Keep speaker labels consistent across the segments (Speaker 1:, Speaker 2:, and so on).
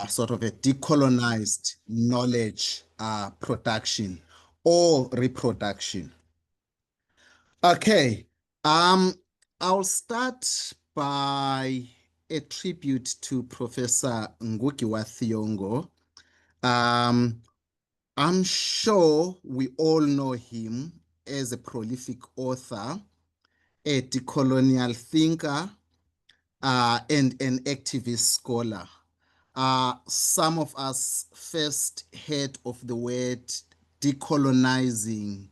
Speaker 1: sort of a decolonized knowledge production or reproduction. Okay, I'll start by a tribute to Professor Ngugi wa Thiong'o. I'm sure we all know him as a prolific author, a decolonial thinker, and an activist scholar. Some of us first heard of the word decolonizing,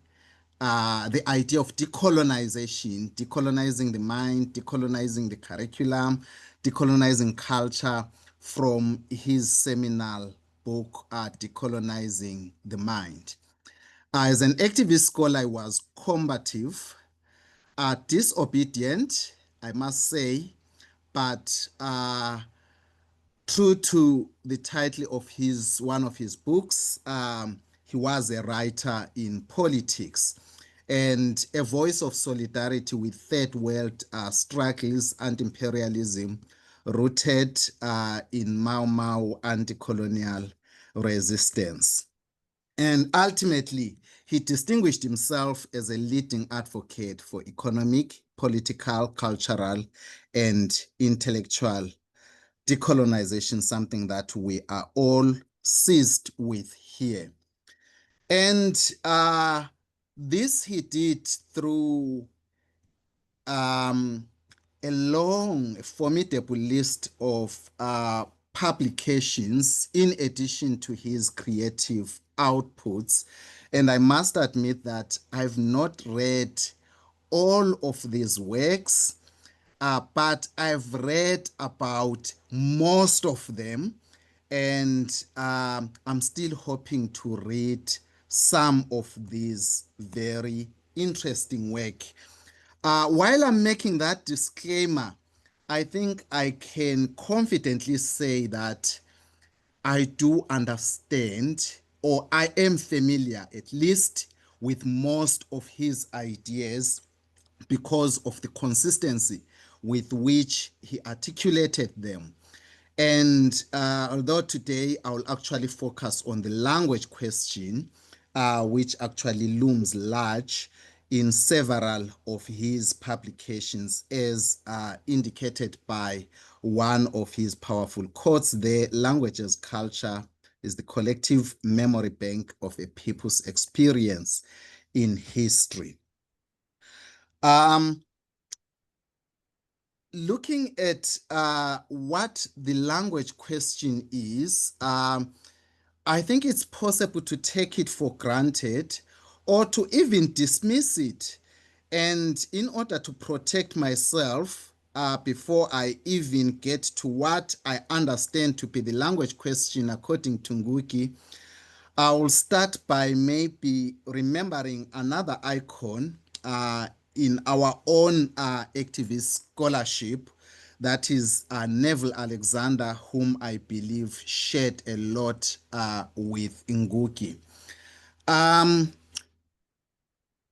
Speaker 1: the idea of decolonization, decolonizing the mind, decolonizing the curriculum, decolonizing culture from his seminal book, Decolonizing the Mind. As an activist scholar, I was combative, disobedient, I must say, but true to the title of one of his books, he was a writer in politics and a voice of solidarity with third world struggles and imperialism rooted in Mau Mau anti-colonial resistance. And ultimately, he distinguished himself as a leading advocate for economic, political, cultural, and intellectual decolonization, something that we are all seized with here. And this he did through a long, formidable list of publications in addition to his creative outputs. And I must admit that I've not read all of these works, but I've read about most of them, and I'm still hoping to read some of these very interesting work. While I'm making that disclaimer, I think I can confidently say that I do understand, or I am familiar at least, with most of his ideas because of the consistency with which he articulated them. And although today I will actually focus on the language question, which actually looms large in several of his publications, as indicated by one of his powerful quotes there: language as culture is the collective memory bank of a people's experience in history. Looking at what the language question is, I think it's possible to take it for granted or to even dismiss it. And in order to protect myself before I even get to what I understand to be the language question according to Ngugi, I will start by maybe remembering another icon in our own activist scholarship, that is Neville Alexander, whom I believe shared a lot with Ngugi.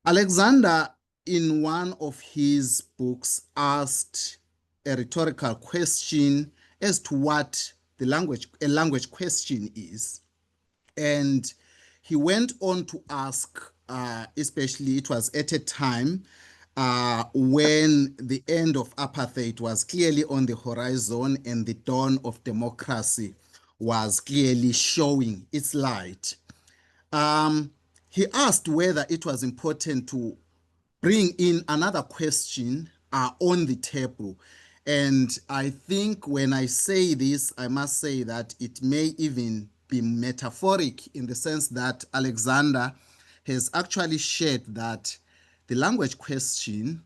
Speaker 1: Alexander, in one of his books, asked a rhetorical question as to what a language question is. And he went on to ask, especially it was at a time when the end of apartheid was clearly on the horizon and the dawn of democracy was clearly showing its light. He asked whether it was important to bring in another question on the table. And I think when I say this, I must say that it may even be metaphoric, in the sense that Alexander has actually shared that the language question,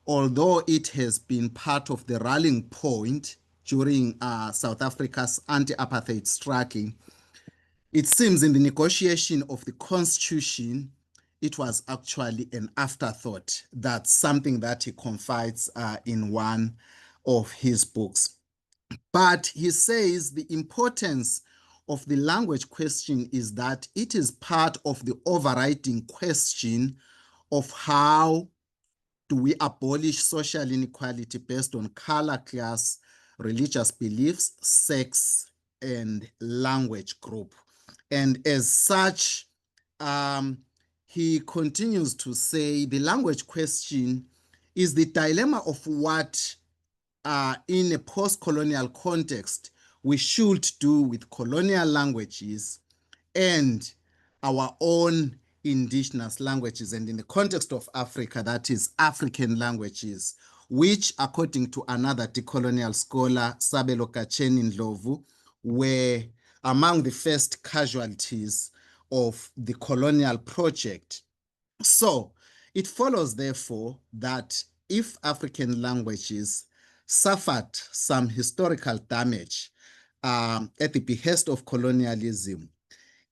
Speaker 1: although it has been part of the rallying point during South Africa's anti-apartheid struggle, it seems in the negotiation of the constitution, it was actually an afterthought. That's something that he confides in one of his books. But he says the importance of the language question is that it is part of the overriding question of how do we abolish social inequality based on color, class, religious beliefs, sex, and language group. And as such, he continues to say the language question is the dilemma of what, in a post-colonial context, we should do with colonial languages and our own indigenous languages, and in the context of Africa, that is African languages, which, according to another decolonial scholar, Sabelo Kacheni Ndlovu, were among the first casualties of the colonial project. So it follows, therefore, that if African languages suffered some historical damage at the behest of colonialism,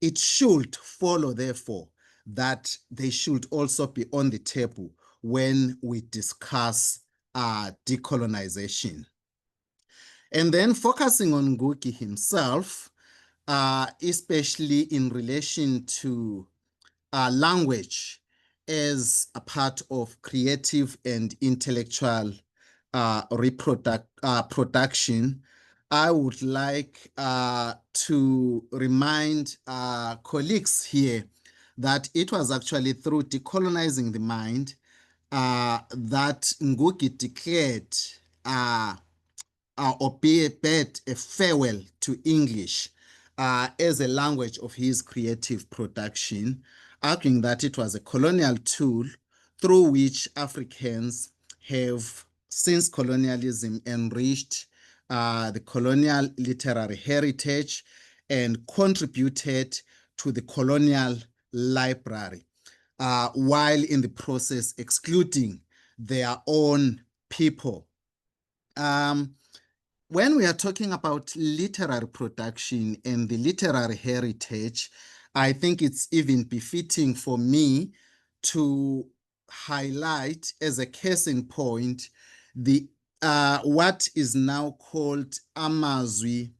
Speaker 1: it should follow, therefore, that they should also be on the table when we discuss decolonization. And then focusing on Ngugi himself, especially in relation to language as a part of creative and intellectual production, I would like to remind colleagues here that it was actually through Decolonizing the Mind that Ngugi declared or bade a farewell to English as a language of his creative production, arguing that it was a colonial tool through which Africans have, since colonialism, enriched the colonial literary heritage and contributed to the colonial library, while in the process excluding their own people. When we are talking about literary production and the literary heritage, I think it's even befitting for me to highlight as a case in point the what is now called Amazwi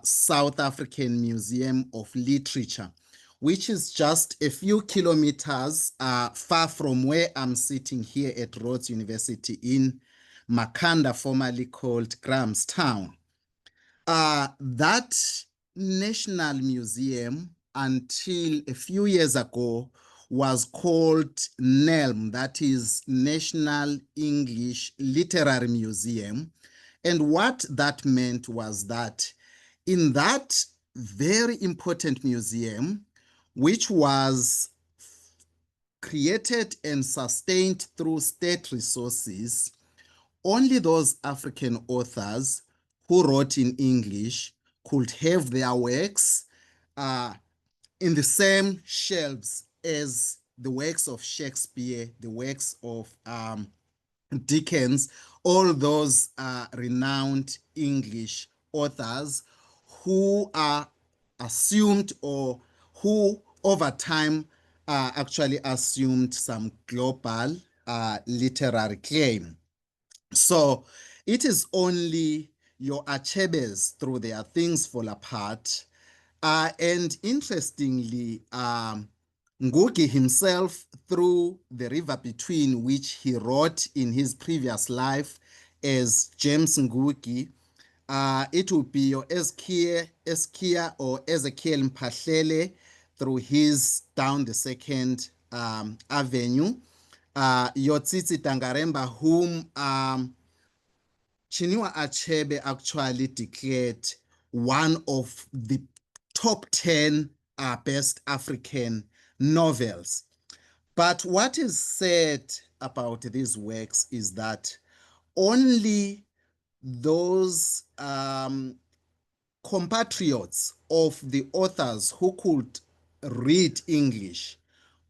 Speaker 1: South African Museum of Literature, which is just a few kilometers far from where I'm sitting here at Rhodes University in Makhanda, formerly called Grahamstown. That National Museum, until a few years ago, was called NELM, that is National English Literary Museum. And what that meant was that in that very important museum, which was created and sustained through state resources, only those African authors who wrote in English could have their works in the same shelves as the works of Shakespeare, the works of Dickens, all those renowned English authors who are assumed, or who over time actually assumed some global literary claim. So it is only your Achebes through their Things Fall Apart. And interestingly, Ngugi himself, through The River Between, which he wrote in his previous life as James Ngugi, it will be your Eskia or Ezekiel Mpahlele through his Down the Second Avenue. Your Tsitsi Tangaremba, whom Chinua Achebe actually declared one of the top 10 best African novels. But what is said about these works is that only those compatriots of the authors who could read English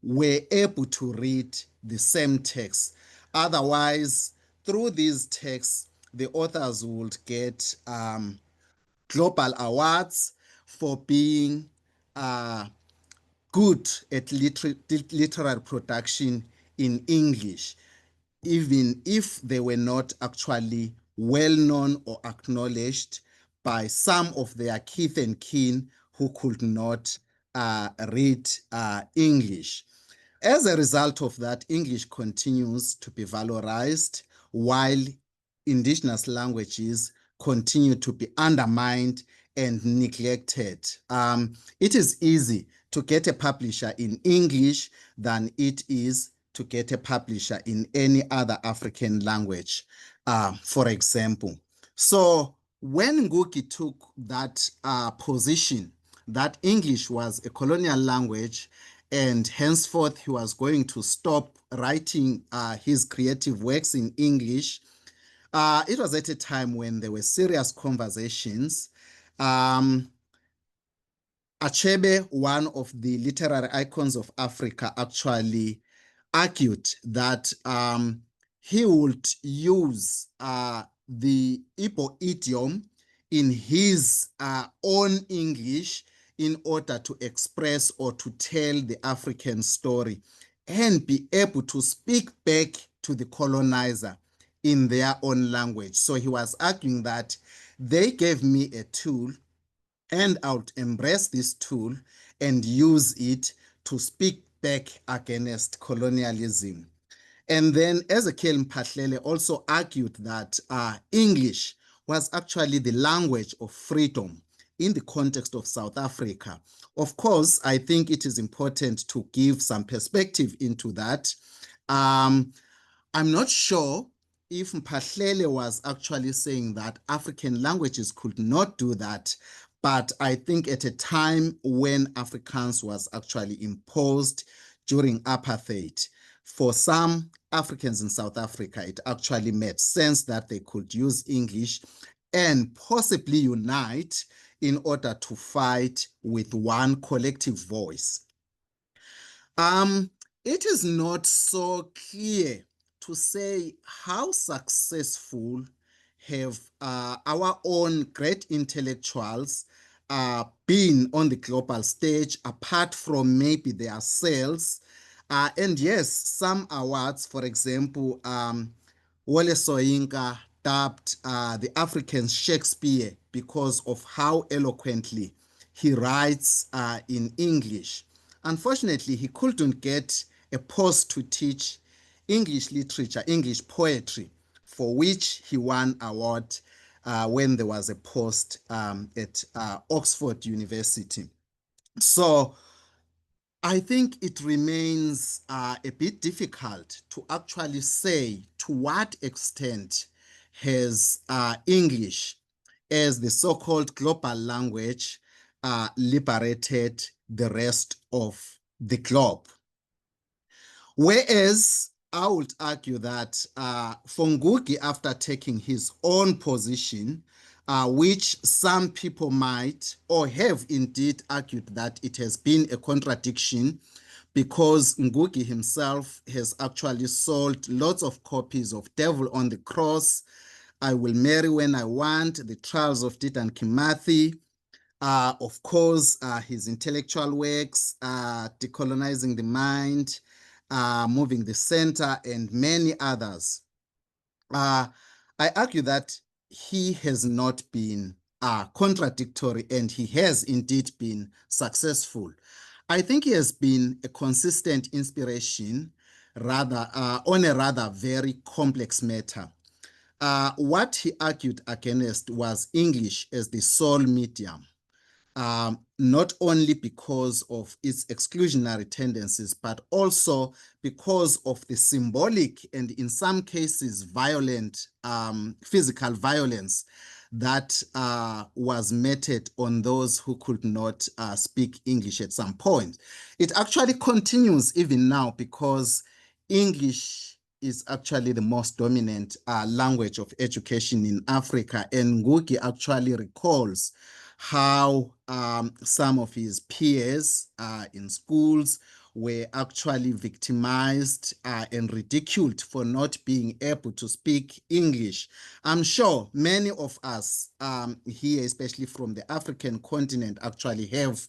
Speaker 1: were able to read the same text. Otherwise, through these texts, the authors would get global awards for being good at literary production in English, even if they were not actually well known or acknowledged by some of their kith and kin who could not read English. As a result of that, English continues to be valorized while indigenous languages continue to be undermined and neglected. It is easy to get a publisher in English than it is to get a publisher in any other African language, for example. So when Ngugi took that position, that English was a colonial language, and henceforth he was going to stop writing his creative works in English, it was at a time when there were serious conversations. Achebe, one of the literary icons of Africa, actually argued that he would use the Igbo idiom in his own English in order to express or to tell the African story and be able to speak back to the colonizer in their own language. So he was arguing that they gave me a tool and I would embrace this tool and use it to speak back against colonialism. And then Ezekiel Mphahlele also argued that English was actually the language of freedom in the context of South Africa. Of course, I think it is important to give some perspective into that. I'm not sure if Mphahlele was actually saying that African languages could not do that, but I think at a time when Afrikaans was actually imposed during apartheid, for some Africans in South Africa, it actually made sense that they could use English and possibly unite in order to fight with one collective voice. It is not so clear to say how successful have our own great intellectuals been on the global stage, apart from maybe their sales. And yes, some awards, for example, Wole Soyinka dubbed the African Shakespeare because of how eloquently he writes in English. Unfortunately, he couldn't get a post to teach English literature, English poetry, for which he won an award when there was a post at Oxford University. So I think it remains a bit difficult to actually say to what extent has English as the so-called global language liberated the rest of the globe. Whereas I would argue that for Ngugi, after taking his own position, which some people might or have indeed argued that it has been a contradiction because Ngugi himself has actually sold lots of copies of Devil on the Cross, I Will Marry When I Want, The Trials of Dedan Kimathi, of course, his intellectual works, Decolonizing the Mind, Moving the Center, and many others. I argue that he has not been contradictory and he has indeed been successful. I think he has been a consistent inspiration rather on a rather very complex matter. What he argued against was English as the sole medium. Not only because of its exclusionary tendencies, but also because of the symbolic and in some cases violent physical violence that was meted on those who could not speak English at some point. It actually continues even now because English is actually the most dominant language of education in Africa, and Ngugi actually recalls how some of his peers in schools were actually victimized and ridiculed for not being able to speak English. I'm sure many of us here, especially from the African continent, actually have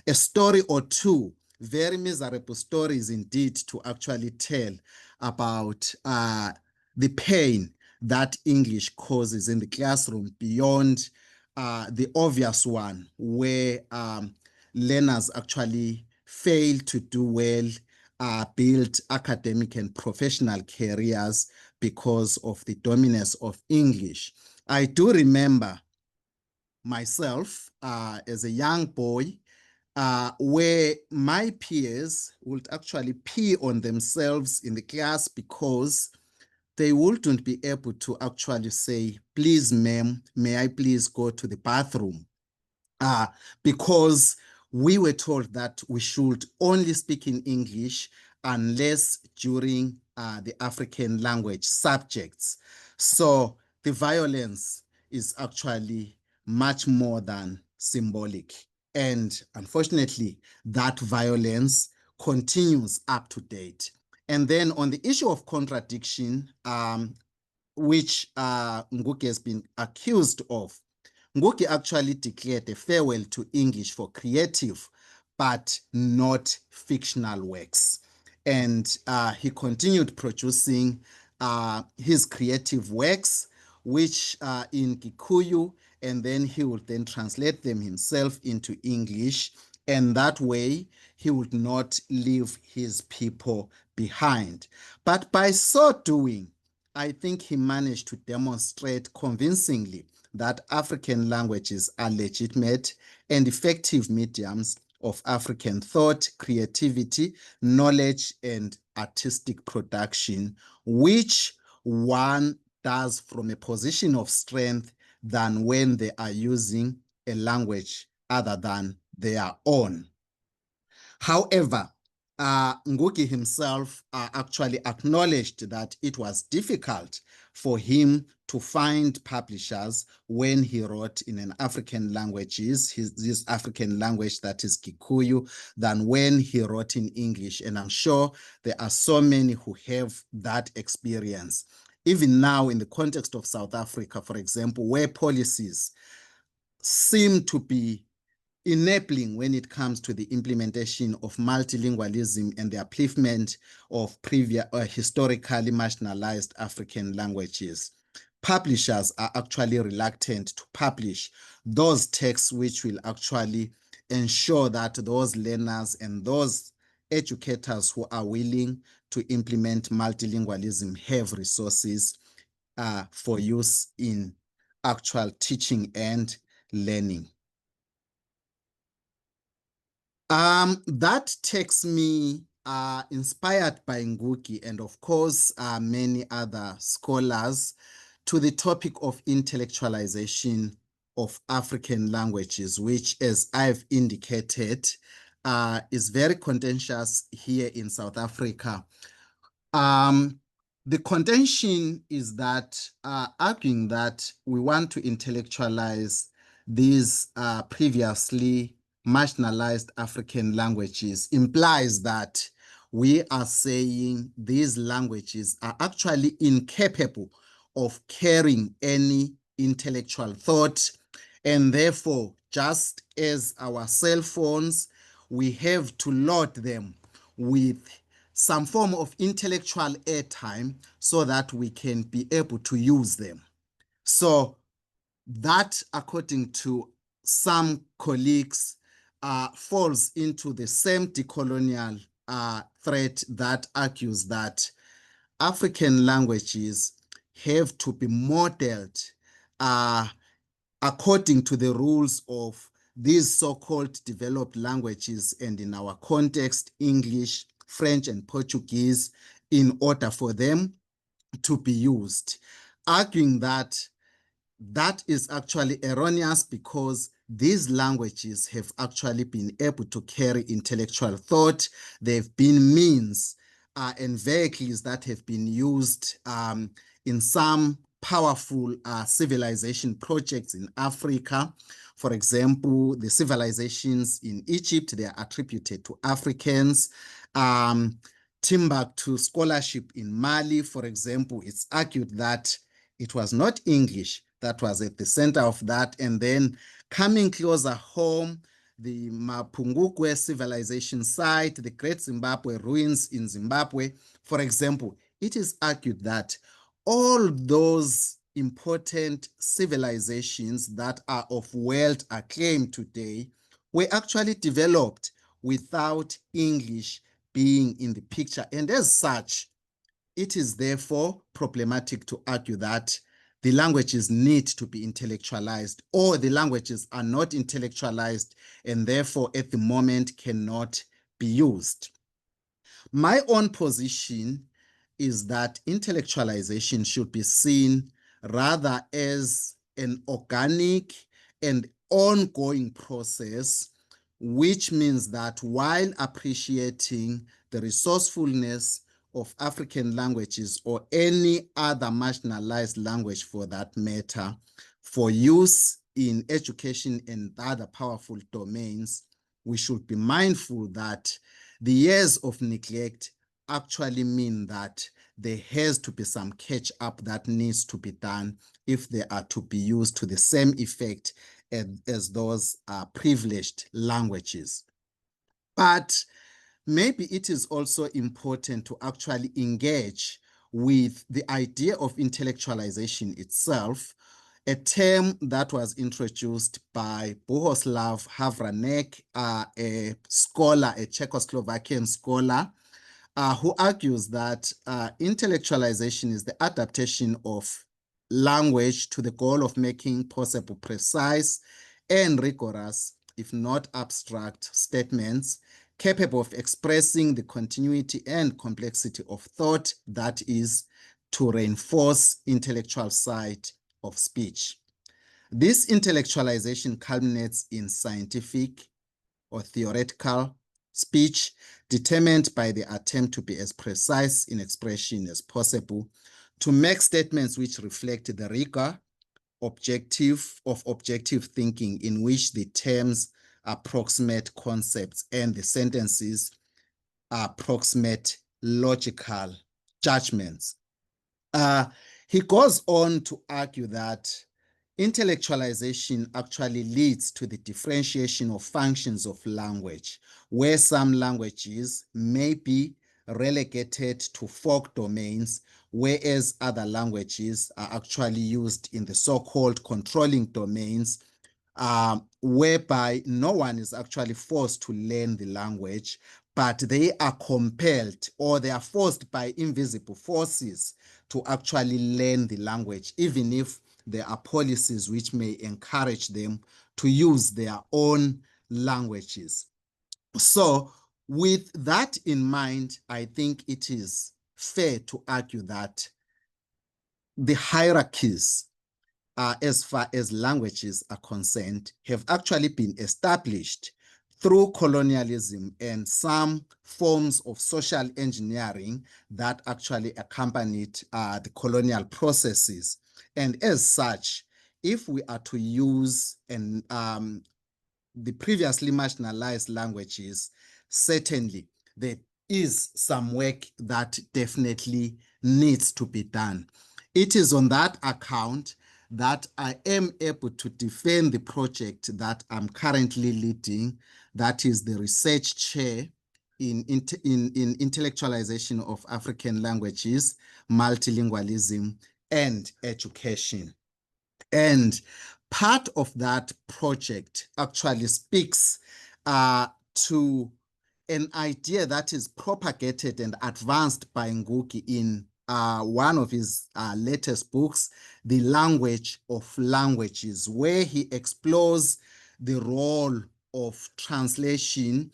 Speaker 1: a story or two, very miserable stories indeed, to actually tell about the pain that English causes in the classroom beyond the obvious one where learners actually fail to do well, build academic and professional careers because of the dominance of English. I do remember myself as a young boy, where my peers would actually pee on themselves in the class because they wouldn't be able to actually say, please, ma'am, may I please go to the bathroom? uh, because we were told that we should only speak in English unless during the African language subjects. So the violence is actually much more than symbolic. And unfortunately, that violence continues up to date. And then on the issue of contradiction, which Ngugi has been accused of, Ngugi actually declared a farewell to English for creative, but not fictional works. And he continued producing his creative works, which are in Gikuyu, and then he would then translate them himself into English. And that way, he would not leave his people behind. But by so doing, I think he managed to demonstrate convincingly that African languages are legitimate and effective mediums of African thought, creativity, knowledge, and artistic production, which one does from a position of strength than when they are using a language other than their own. However, Ngugi himself actually acknowledged that it was difficult for him to find publishers when he wrote in an African languages, his African language that is Kikuyu, than when he wrote in English. And I'm sure there are so many who have that experience. Even now in the context of South Africa, for example, where policies seem to be enabling when it comes to the implementation of multilingualism and the upliftment of previous historically marginalized African languages. Publishers are actually reluctant to publish those texts which will actually ensure that those learners and those educators who are willing to implement multilingualism have resources for use in actual teaching and learning. That takes me, inspired by Ngugi and of course many other scholars, to the topic of intellectualization of African languages, which, as I've indicated, is very contentious here in South Africa. Um, the contention is that arguing that we want to intellectualize these previously marginalized African languages implies that we are saying these languages are actually incapable of carrying any intellectual thought, and therefore, just as our cell phones, we have to load them with some form of intellectual airtime so that we can be able to use them. So that, according to some colleagues, falls into the same decolonial threat that argues that African languages have to be modeled according to the rules of these so-called developed languages, and in our context, English, French, and Portuguese, in order for them to be used, arguing that that is actually erroneous because these languages have actually been able to carry intellectual thought. They've been means and vehicles that have been used in some powerful civilization projects in Africa. For example, the civilizations in Egypt, they are attributed to Africans. Timbuktu scholarship in Mali, for example, it's argued that it was not English that was at the center of that. And then coming closer home, the Mapungukwe civilization site, the Great Zimbabwe ruins in Zimbabwe, for example, it is argued that all those important civilizations that are of world acclaim today were actually developed without English being in the picture. And as such, it is therefore problematic to argue that the languages need to be intellectualized, or the languages are not intellectualized and therefore at the moment cannot be used. My own position is that intellectualization should be seen rather as an organic and ongoing process, which means that while appreciating the resourcefulness of African languages or any other marginalized language for that matter, for use in education and other powerful domains, we should be mindful that the years of neglect actually mean that there has to be some catch up that needs to be done if they are to be used to the same effect as those privileged languages. But maybe it is also important to actually engage with the idea of intellectualization itself, a term that was introduced by Bohuslav Havranek, a scholar, a Czechoslovakian scholar, who argues that intellectualization is the adaptation of language to the goal of making possible precise and rigorous, if not abstract, statements capable of expressing the continuity and complexity of thought, that is, to reinforce intellectual side of speech. This intellectualization culminates in scientific or theoretical speech determined by the attempt to be as precise in expression as possible, to make statements which reflect the rigor of objective thinking in which the terms approximate concepts and the sentences approximate logical judgments. He goes on to argue that intellectualization actually leads to the differentiation of functions of language, where some languages may be relegated to folk domains, whereas other languages are actually used in the so-called controlling domains, whereby no one is actually forced to learn the language, but they are compelled or they are forced by invisible forces to actually learn the language, even if there are policies which may encourage them to use their own languages. So with that in mind, I think it is fair to argue that the hierarchies as far as languages are concerned have actually been established through colonialism and some forms of social engineering that actually accompanied the colonial processes. And as such, if we are to use the previously marginalized languages, certainly there is some work that definitely needs to be done. It is on that account that I am able to defend the project that I'm currently leading, that is the research chair in intellectualization of African languages, multilingualism, and education. And part of that project actually speaks to an idea that is propagated and advanced by Ngugi in one of his latest books, The Language of Languages, where he explores the role of translation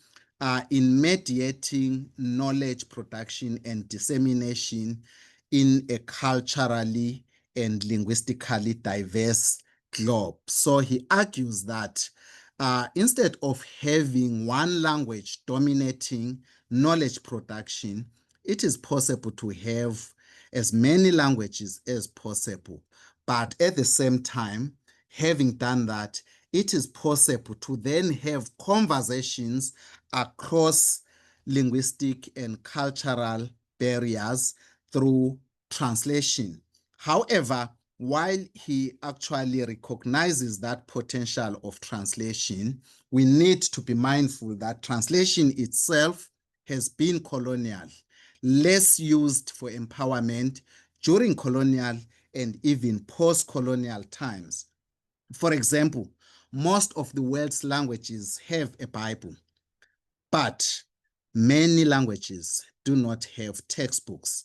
Speaker 1: in mediating knowledge production and dissemination in a culturally and linguistically diverse globe. So he argues that instead of having one language dominating knowledge production, it is possible to have as many languages as possible. But at the same time, having done that, it is possible to then have conversations across linguistic and cultural barriers through translation. However, while he actually recognizes that potential of translation, we need to be mindful that translation itself has been colonial, less used for empowerment during colonial and even post-colonial times. For example, most of the world's languages have a Bible, but many languages do not have textbooks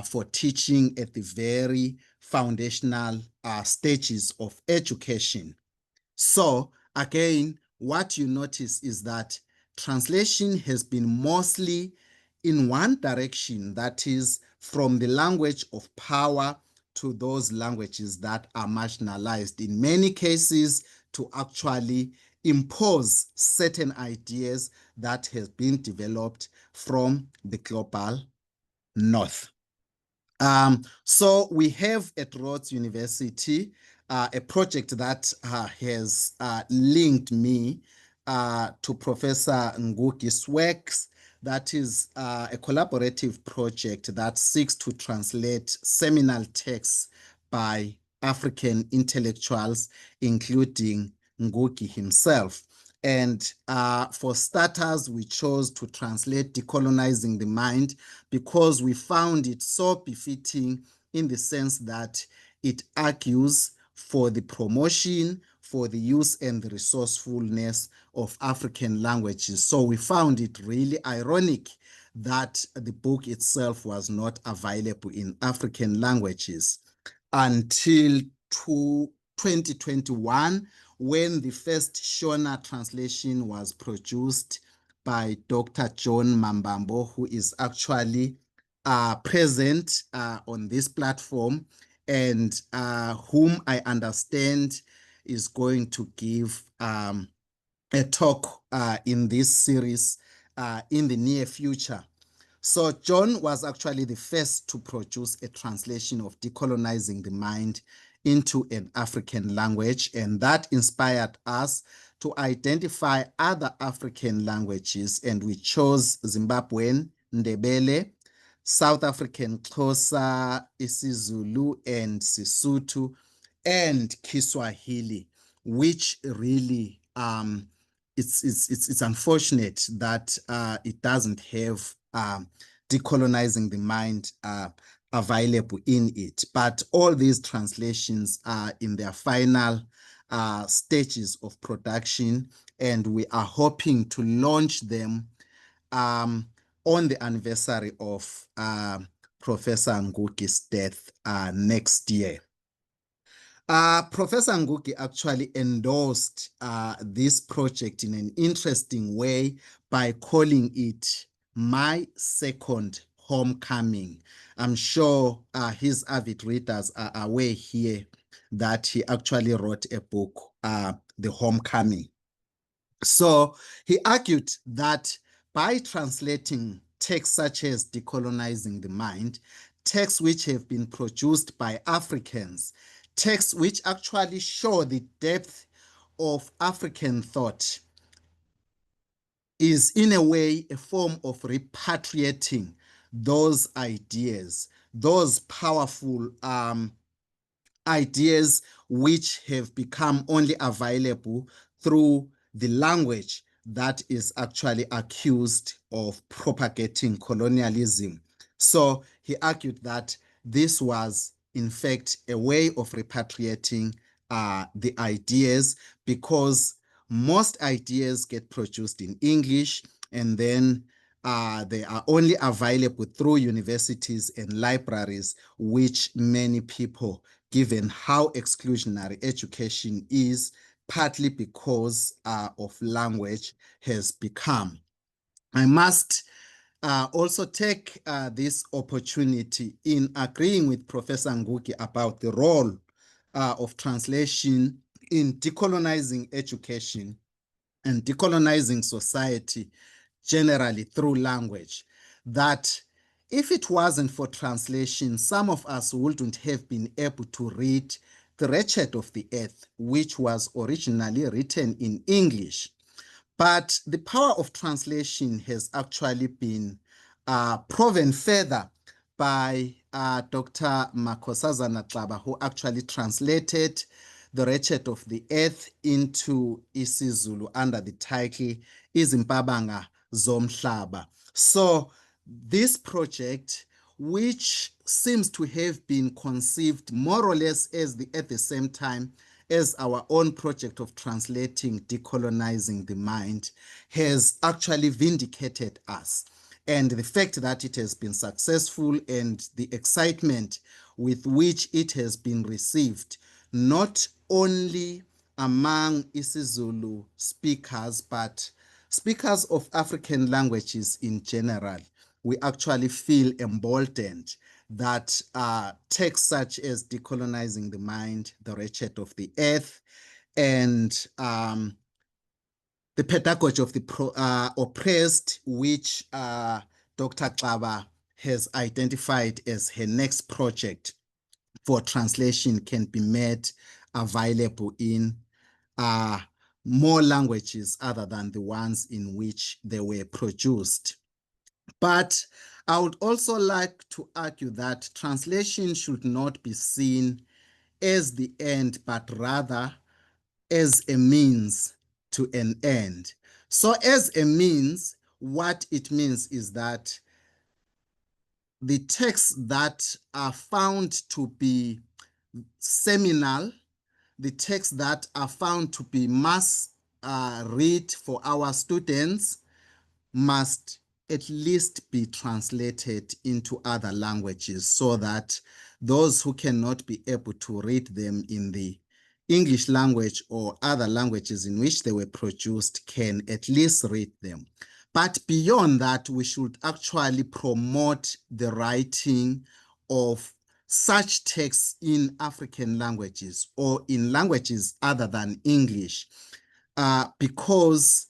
Speaker 1: for teaching at the very foundational stages of education. So again, what you notice is that translation has been mostly in one direction, that is from the language of power to those languages that are marginalized, in many cases to actually impose certain ideas that have been developed from the global north. So we have at Rhodes University a project that has linked me to Professor Ngugi's works. That is a collaborative project that seeks to translate seminal texts by African intellectuals, including Ngugi himself. And for starters, we chose to translate Decolonizing the Mind because we found it so befitting in the sense that it argues for the promotion, for the use and the resourcefulness of African languages. So we found it really ironic that the book itself was not available in African languages until 2021, when the first Shona translation was produced by Dr. John Mambambo, who is actually present on this platform and whom I understand is going to give a talk in this series in the near future. So John was actually the first to produce a translation of Decolonizing the Mind into an African language, and that inspired us to identify other African languages, and we chose Zimbabwean, Ndebele, South African Xhosa, isiZulu, and Sesotho, and Kiswahili, which really it's unfortunate that it doesn't have Decolonizing the Mind available in it. But all these translations are in their final stages of production, and we are hoping to launch them on the anniversary of Professor Ngugi's death next year. Professor Ngugi actually endorsed this project in an interesting way by calling it my second homecoming. I'm sure his avid readers are aware here that he actually wrote a book, The Homecoming. So he argued that by translating texts such as Decolonizing the Mind, texts which have been produced by Africans, texts which actually show the depth of African thought, is in a way a form of repatriating those ideas, those powerful ideas which have become only available through the language that is actually accused of propagating colonialism. So he argued that this was, in fact, a way of repatriating the ideas, because most ideas get produced in English, and then they are only available through universities and libraries, which many people, given how exclusionary education is, partly because of language, has become. I must also take this opportunity in agreeing with Professor Ngugi about the role of translation in decolonizing education and decolonizing society generally through language, that if it wasn't for translation, some of us wouldn't have been able to read The Wretched of the Earth, which was originally written in English. But the power of translation has actually been proven further by Dr. Makhosazana Tlaba, who actually translated The Wretched of the Earth into isiZulu under the title Izimpabanga Zomhlaba. So this project, which seems to have been conceived more or less at the same time as our own project of translating Decolonizing the Mind, has actually vindicated us. And the fact that it has been successful and the excitement with which it has been received, not only among isiZulu speakers, but speakers of African languages in general, we actually feel emboldened that texts such as Decolonizing the Mind, The Wretched of the Earth, and The Pedagogy of the Oppressed, which Dr. Xaba has identified as her next project for translation, can be made available in more languages other than the ones in which they were produced. But I would also like to argue that translation should not be seen as the end, but rather as a means to an end. So as a means, what it means is that the texts that are found to be seminal, the texts that are found to be must read for our students, must at least be translated into other languages so that those who cannot be able to read them in the English language or other languages in which they were produced can at least read them. But beyond that, we should actually promote the writing of such texts in African languages or in languages other than English, because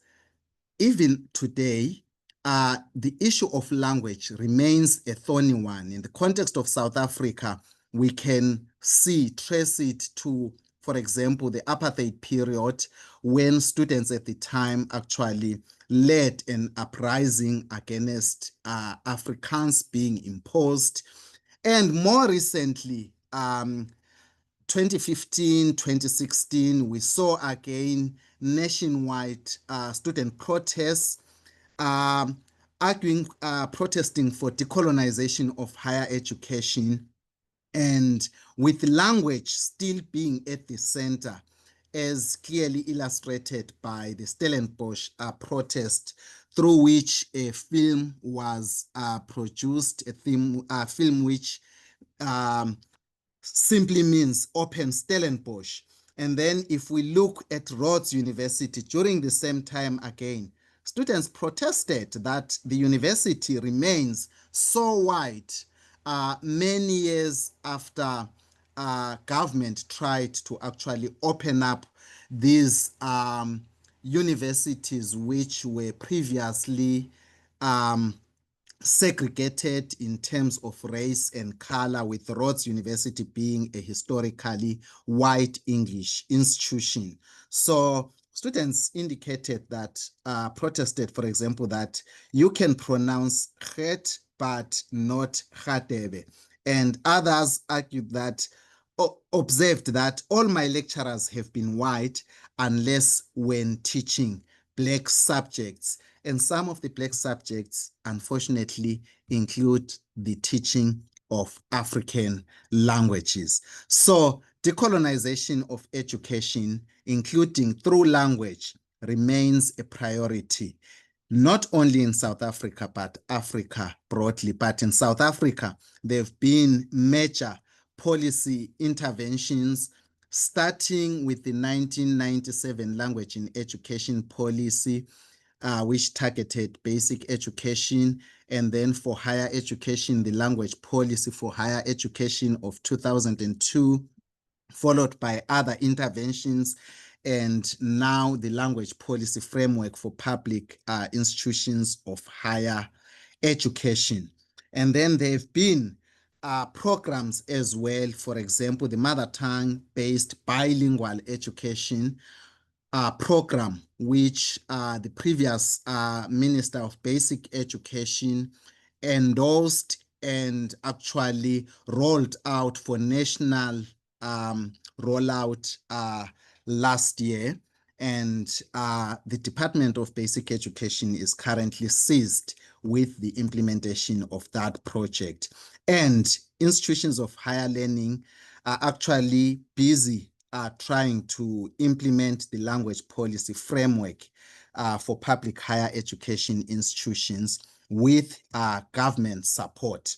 Speaker 1: even today, the issue of language remains a thorny one. In the context of South Africa, we can trace it to, for example, the apartheid period, when students at the time actually led an uprising against Afrikaans being imposed. And more recently, 2015, 2016, we saw again nationwide student protests protesting for decolonization of higher education, and with language still being at the center, as clearly illustrated by the Stellenbosch protest, through which a film was produced, a film which simply means Open Stellenbosch. And then if we look at Rhodes University during the same time again, students protested that the university remains so white many years after government tried to actually open up these universities which were previously segregated in terms of race and color, with Rhodes University being a historically white English institution. So students indicated that, protested, for example, that you can pronounce het but not Hadebe. And others argued that, observed that all my lecturers have been white unless when teaching Black subjects. And some of the Black subjects, unfortunately, include the teaching of African languages. So decolonization of education, including through language, remains a priority, not only in South Africa, but Africa broadly. But in South Africa, there have been major policy interventions, starting with the 1997 Language in Education Policy, which targeted basic education, and then for higher education, the Language Policy for Higher Education of 2002, followed by other interventions, and now the Language Policy Framework for Public Institutions of Higher Education. And then there have been programs as well, for example, the mother tongue-based bilingual education program, which the previous Minister of Basic Education endorsed and actually rolled out for national rollout last year. And the Department of Basic Education is currently seized with the implementation of that project. And institutions of higher learning are actually busy trying to implement the language policy framework for public higher education institutions. with government support.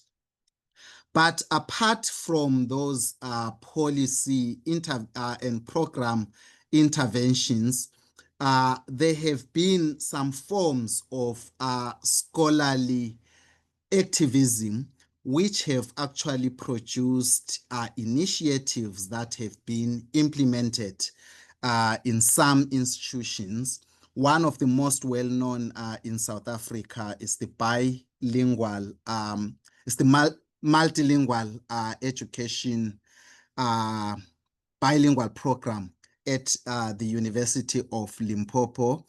Speaker 1: But apart from those policy and program interventions, there have been some forms of scholarly activism which have actually produced initiatives that have been implemented in some institutions. One of the most well-known in South Africa is the bilingual, multilingual education uh, bilingual program at the University of Limpopo,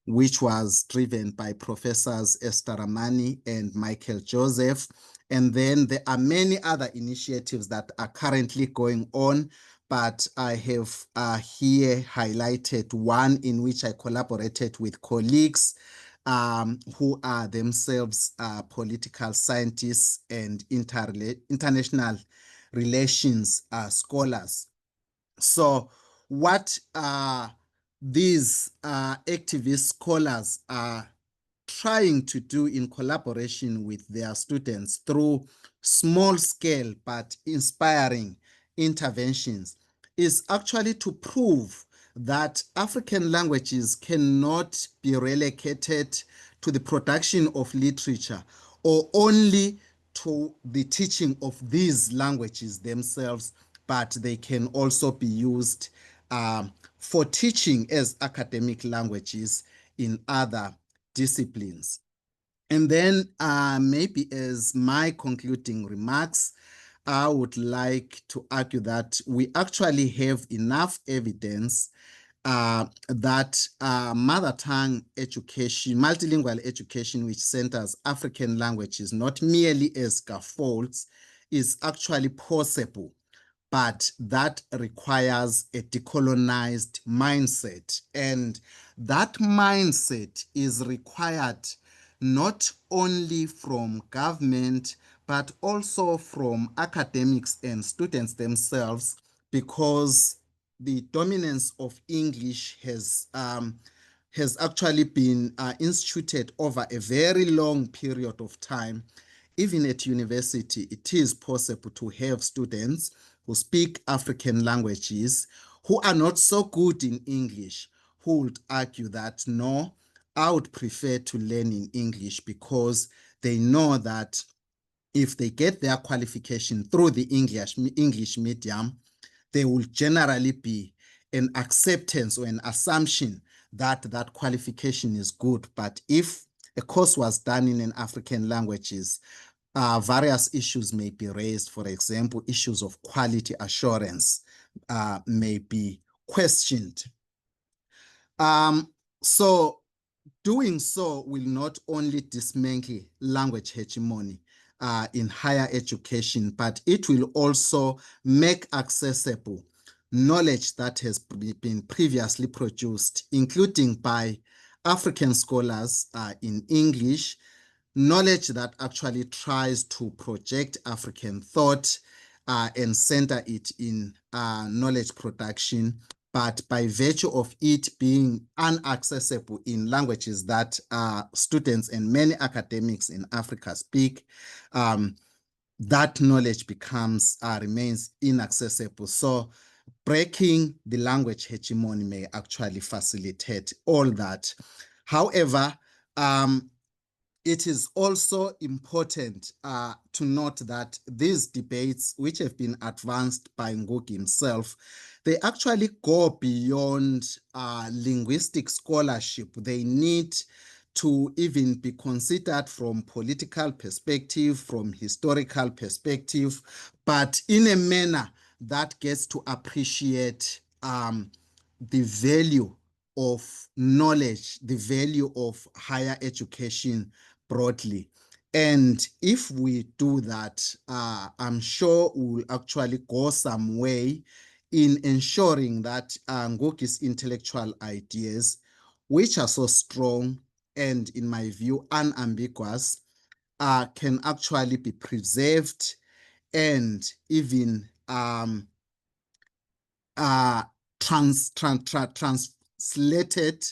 Speaker 1: which was driven by Professors Esther Ramani and Michael Joseph. And then there are many other initiatives that are currently going on, but I have here highlighted one in which I collaborated with colleagues who are themselves political scientists and international relations scholars. So what these activist scholars are trying to do in collaboration with their students through small scale but inspiring interventions is actually to prove that African languages cannot be relegated to the production of literature or only to the teaching of these languages themselves, but they can also be used for teaching as academic languages in other disciplines. And then maybe as my concluding remarks, I would like to argue that we actually have enough evidence that mother tongue education, multilingual education, which centers African languages not merely as scaffolds, is actually possible, but that requires a decolonized mindset. And that mindset is required not only from government, but also from academics and students themselves, because the dominance of English has actually been instituted over a very long period of time. Even at university, it is possible to have students who speak African languages who are not so good in English, who would argue that, no, I would prefer to learn in English because they know that if they get their qualification through the English medium, there will generally be an acceptance or an assumption that that qualification is good. But if a course was done in an African languages, various issues may be raised. For example, issues of quality assurance may be questioned. So doing so will not only dismantle language hegemony in higher education, but it will also make accessible knowledge that has been previously produced, including by African scholars in English, knowledge that actually tries to project African thought and center it in knowledge production, but by virtue of it being inaccessible in languages that students and many academics in Africa speak, that knowledge remains inaccessible. So breaking the language hegemony may actually facilitate all that. However, it is also important to note that these debates, which have been advanced by Ngugi himself, they actually go beyond linguistic scholarship. They need to even be considered from political perspective, from historical perspective, but in a manner that gets to appreciate the value of knowledge, the value of higher education broadly. And if we do that, I'm sure we'll actually go some way in ensuring that Ngugi's intellectual ideas, which are so strong and, in my view, unambiguous, can actually be preserved and even translated,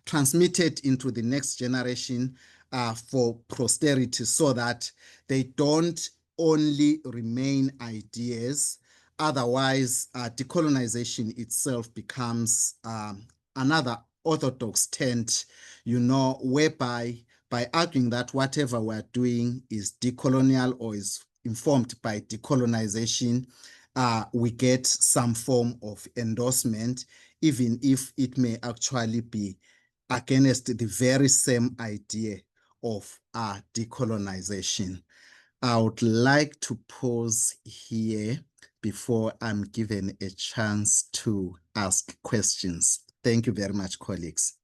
Speaker 1: transmitted into the next generation for posterity so that they don't only remain ideas. Otherwise, decolonization itself becomes another orthodox tent, whereby by arguing that whatever we're doing is decolonial or is informed by decolonization, we get some form of endorsement, even if it may actually be against the very same idea of decolonization. I would like to pause here before I'm given a chance to ask questions. Thank you very much, colleagues.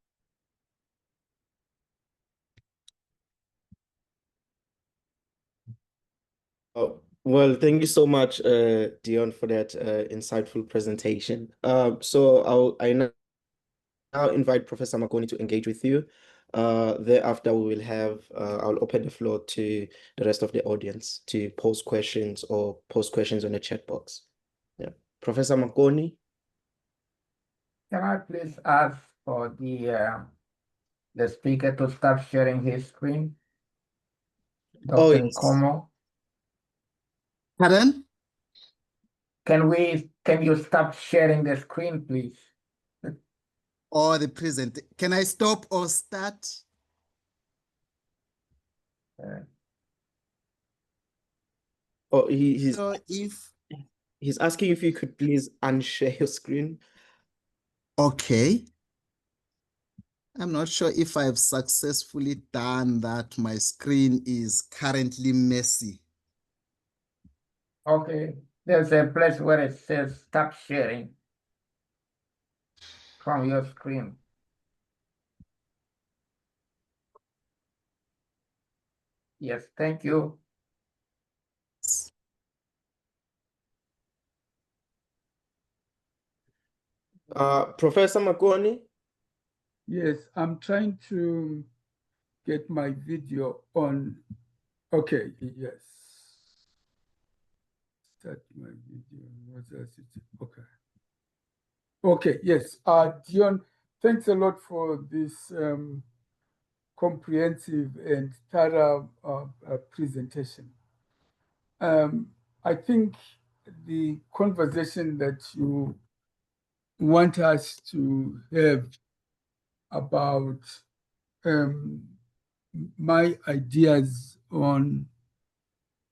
Speaker 2: Oh, well, thank you so much, Dion, for that insightful presentation. So I now invite Professor Makoni to engage with you. Thereafter, we will have, I'll open the floor to the rest of the audience to pose questions or post questions on the chat box. Yeah. Professor Makoni.
Speaker 3: Can I please ask for the speaker to stop sharing his screen?
Speaker 2: Oh,
Speaker 3: Dr.
Speaker 2: yes.
Speaker 3: Nkomo,
Speaker 1: Pardon?
Speaker 3: can you stop sharing the screen, please?
Speaker 1: Or the present. Can I stop or start?
Speaker 2: Oh, he's
Speaker 1: So if
Speaker 2: he's asking if you could please unshare your screen.
Speaker 1: okay. I'm not sure if I've successfully done that. My screen is currently messy.
Speaker 3: Okay, there's a place where it says stop sharing from your screen. Yes, thank you.
Speaker 2: Professor Makoni.
Speaker 4: Yes, I'm trying to get my video on. Okay, yes. Start my video. What else is it? Okay. Okay, yes. Dion, thanks a lot for this comprehensive and thorough presentation. I think the conversation that you want us to have about my ideas on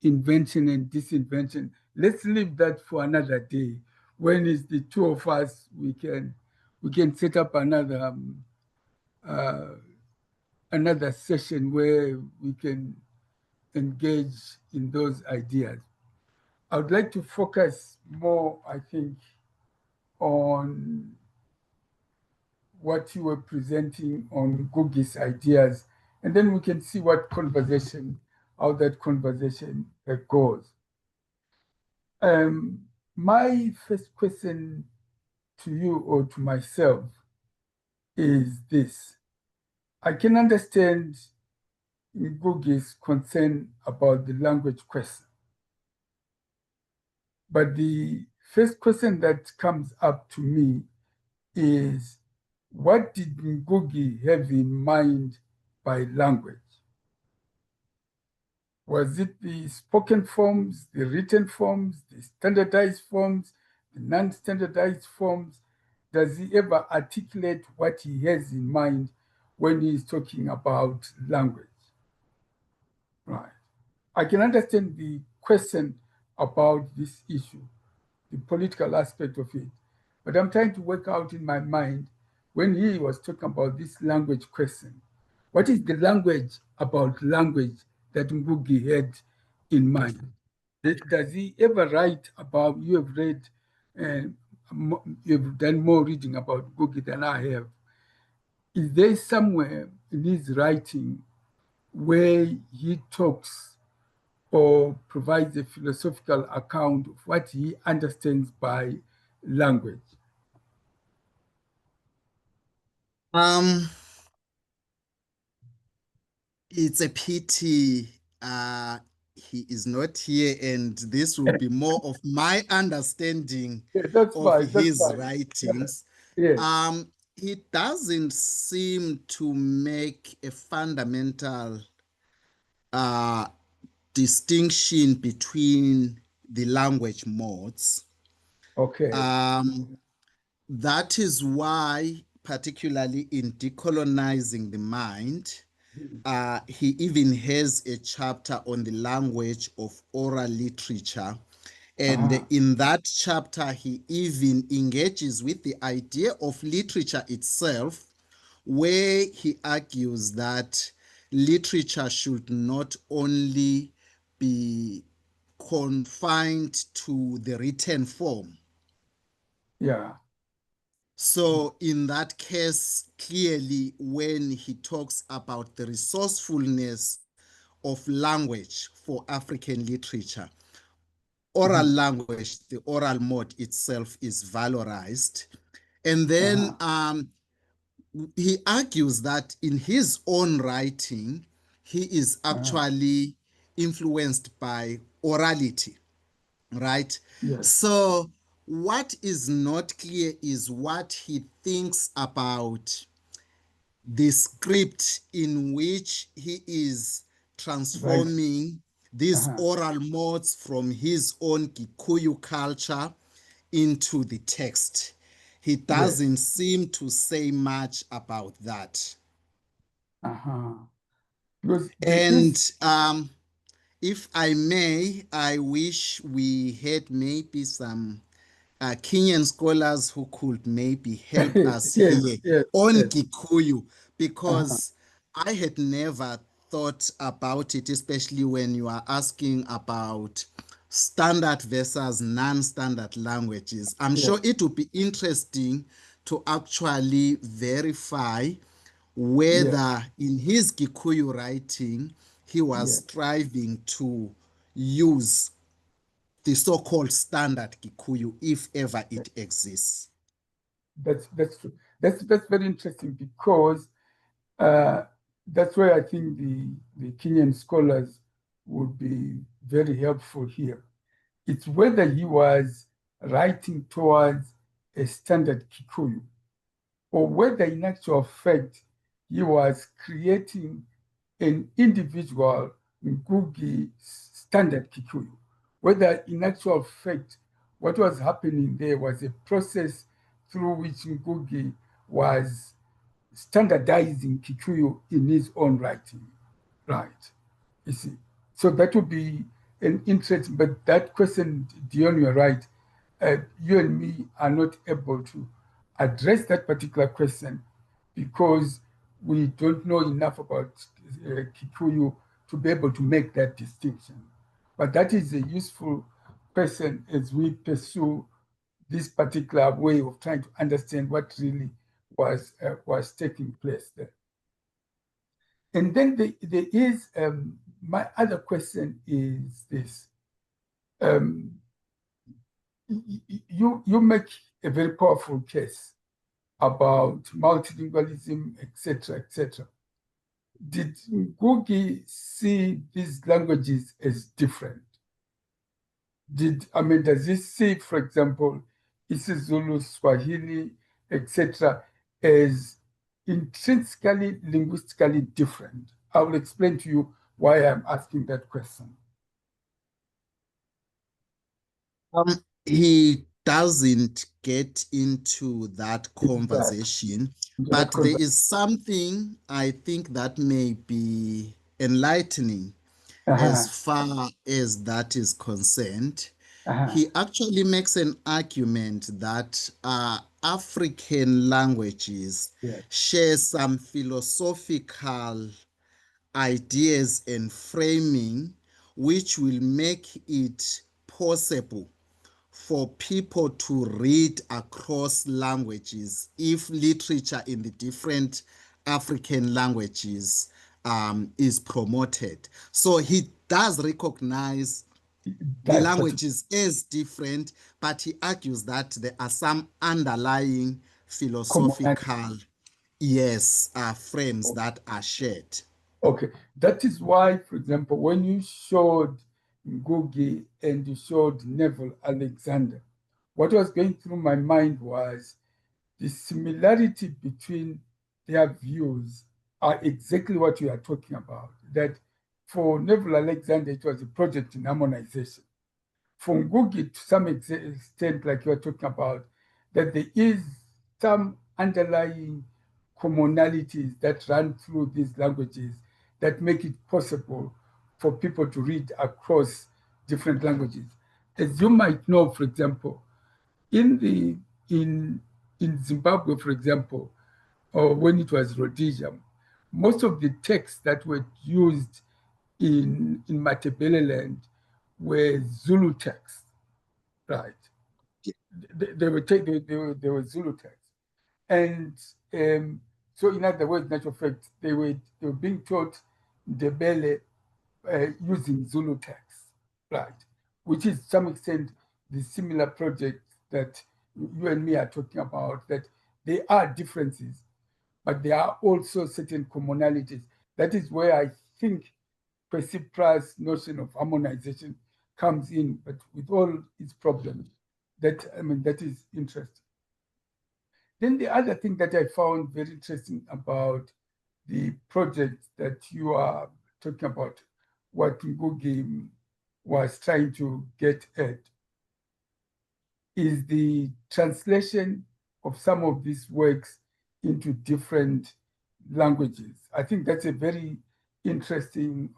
Speaker 4: invention and disinvention, let's leave that for another day. When it's the two of us, we can set up another another session where we can engage in those ideas. I would like to focus more, I think, on what you were presenting on Ngugi's ideas, and then we can see what conversation, how that conversation goes. My first question to you or to myself is this. I can understand Ngugi's concern about the language question. But the first question that comes up to me is, what did Ngugi have in mind by language? Was it the spoken forms, the written forms, the standardized forms, the non-standardized forms? Does he ever articulate what he has in mind when he's talking about language? Right. I can understand the question about this issue, the political aspect of it, but I'm trying to work out in my mind when he was talking about this language question, what is the language about language that Ngugi had in mind? Does he ever write about, you have read, you've done more reading about Ngugi than I have. Is there somewhere in his writing where he talks or provides a philosophical account of what he understands by language?
Speaker 1: It's a pity he is not here, and this will be more of my understanding
Speaker 4: Yeah, that's
Speaker 1: of
Speaker 4: fine, that's
Speaker 1: his
Speaker 4: fine.
Speaker 1: writings.
Speaker 4: Yes.
Speaker 1: he doesn't seem to make a fundamental distinction between the language modes.
Speaker 4: Okay.
Speaker 1: That is why, particularly in Decolonizing the Mind, he even has a chapter on the language of oral literature. And in that chapter, he even engages with the idea of literature itself, where he argues that literature should not only be confined to the written form.
Speaker 4: Yeah.
Speaker 1: So in that case, clearly, when he talks about the resourcefulness of language for African literature, oral language, the oral mode itself is valorized. And then he argues that in his own writing, he is actually influenced by orality, right?
Speaker 4: Yes.
Speaker 1: So what is not clear is what he thinks about the script in which he is transforming these oral modes from his own Gikuyu culture into the text. He doesn't seem to say much about that.
Speaker 4: Because
Speaker 1: And if I may, I wish we had maybe some Kenyan scholars who could maybe help us here on Gikuyu, because I had never thought about it, especially when you are asking about standard versus non-standard languages. I'm sure it would be interesting to actually verify whether in his Gikuyu writing he was striving to use the so-called standard Gikuyu, if ever it exists.
Speaker 4: That's true. That's very interesting, because that's where I think the Kenyan scholars would be very helpful here. It's whether he was writing towards a standard Kikuyu, or whether in actual fact he was creating an individual Ngugi standard Kikuyu, whether in actual fact what was happening there was a process through which Ngugi was standardizing Kikuyu in his own writing, right? You see, so that would be an interest. But that question, Dion, you're right. You and me are not able to address that particular question because we don't know enough about Kikuyu to be able to make that distinction. But that is a useful question as we pursue this particular way of trying to understand what really was taking place there. And then there is, my other question is this. You make a very powerful case about multilingualism, etc., etc. Did Ngugi see these languages as different? Does he see, for example, isiZulu, Swahili, etc., as intrinsically linguistically different? I will explain to you why I'm asking that question.
Speaker 1: He doesn't get into that conversation, but there is something I think that may be enlightening as far as that is concerned. He actually makes an argument that African languages share some philosophical ideas and framing which will make it possible for people to read across languages if literature in the different African languages is promoted. So he does recognize the languages as different, but he argues that there are some underlying philosophical, frames that are shared.
Speaker 4: Okay, that is why, for example, when you showed Ngugi and you showed Neville Alexander, what was going through my mind was the similarity between their views are exactly what you are talking about. That for Neville Alexander, it was a project in harmonization. For Ngugi, to some extent, like you are talking about, that there is some underlying commonalities that run through these languages that make it possible for people to read across different languages. As you might know, for example, in Zimbabwe, for example, or when it was Rhodesia, most of the texts that were used in Matabeleland were Zulu texts, right? They were Zulu texts, and so in other words, natural fact, they were being taught Ndebele using Zulu texts, right? Which is to some extent the similar project that you and me are talking about. That there are differences, but there are also certain commonalities. That is where I think Percy Price's notion of harmonization comes in, but with all its problems. That is interesting. Then the other thing that I found very interesting about the project that you are talking about, what Ngugi was trying to get at, is the translation of some of these works into different languages. I think that's a very interesting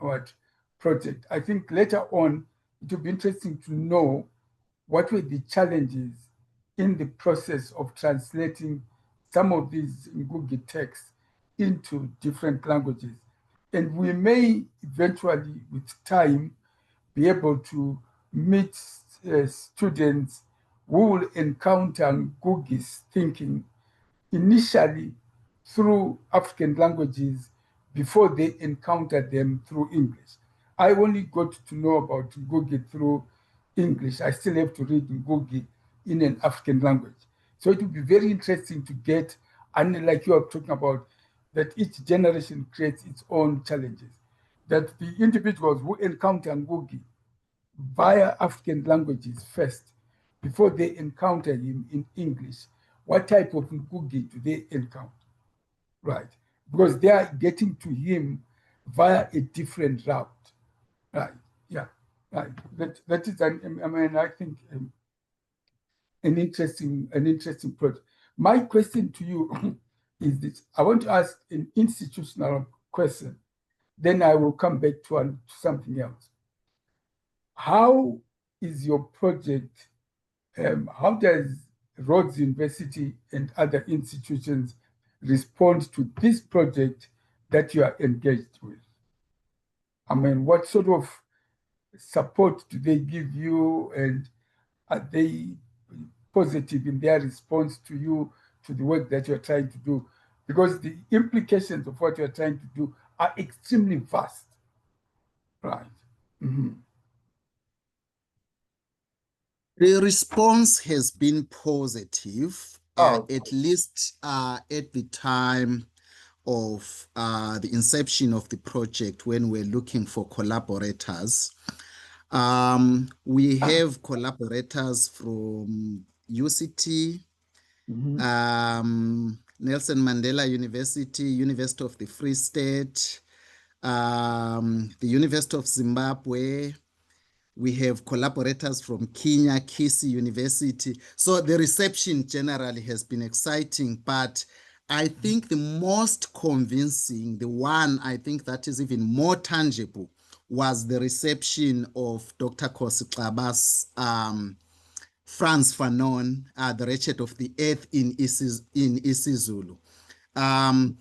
Speaker 4: project. I think later on, it will be interesting to know what were the challenges in the process of translating some of these Ngugi texts into different languages. And we may eventually, with time, be able to meet students who will encounter Ngugi's thinking initially through African languages before they encounter them through English. I only got to know about Ngugi through English. I still have to read Ngugi in an African language. So it would be very interesting to get, and like you are talking about, that each generation creates its own challenges. That the individuals who encounter Ngugi via African languages first, before they encounter him in English, what type of Ngugi do they encounter? Right, because they are getting to him via a different route. Right, yeah, right. That is, I think an interesting project. My question to you is this: I want to ask an institutional question, then I will come back to something else. How is your project? How does Rhodes University and other institutions respond to this project that you are engaged with? What sort of support do they give you, and are they positive in their response to you, to the work that you're trying to do? Because the implications of what you're trying to do are extremely vast, right? Mm-hmm.
Speaker 1: The response has been positive, at least at the time of the inception of the project, when we're looking for collaborators. We have collaborators from UCT, Nelson Mandela University, University of the Free State, the University of Zimbabwe. We have collaborators from Kenya, Kisi University. So the reception generally has been exciting, but I think the most convincing, the one I think that is even more tangible, was the reception of Dr. Kosi Xaba's Franz Fanon, The Wretched of the Earth in isiZulu. I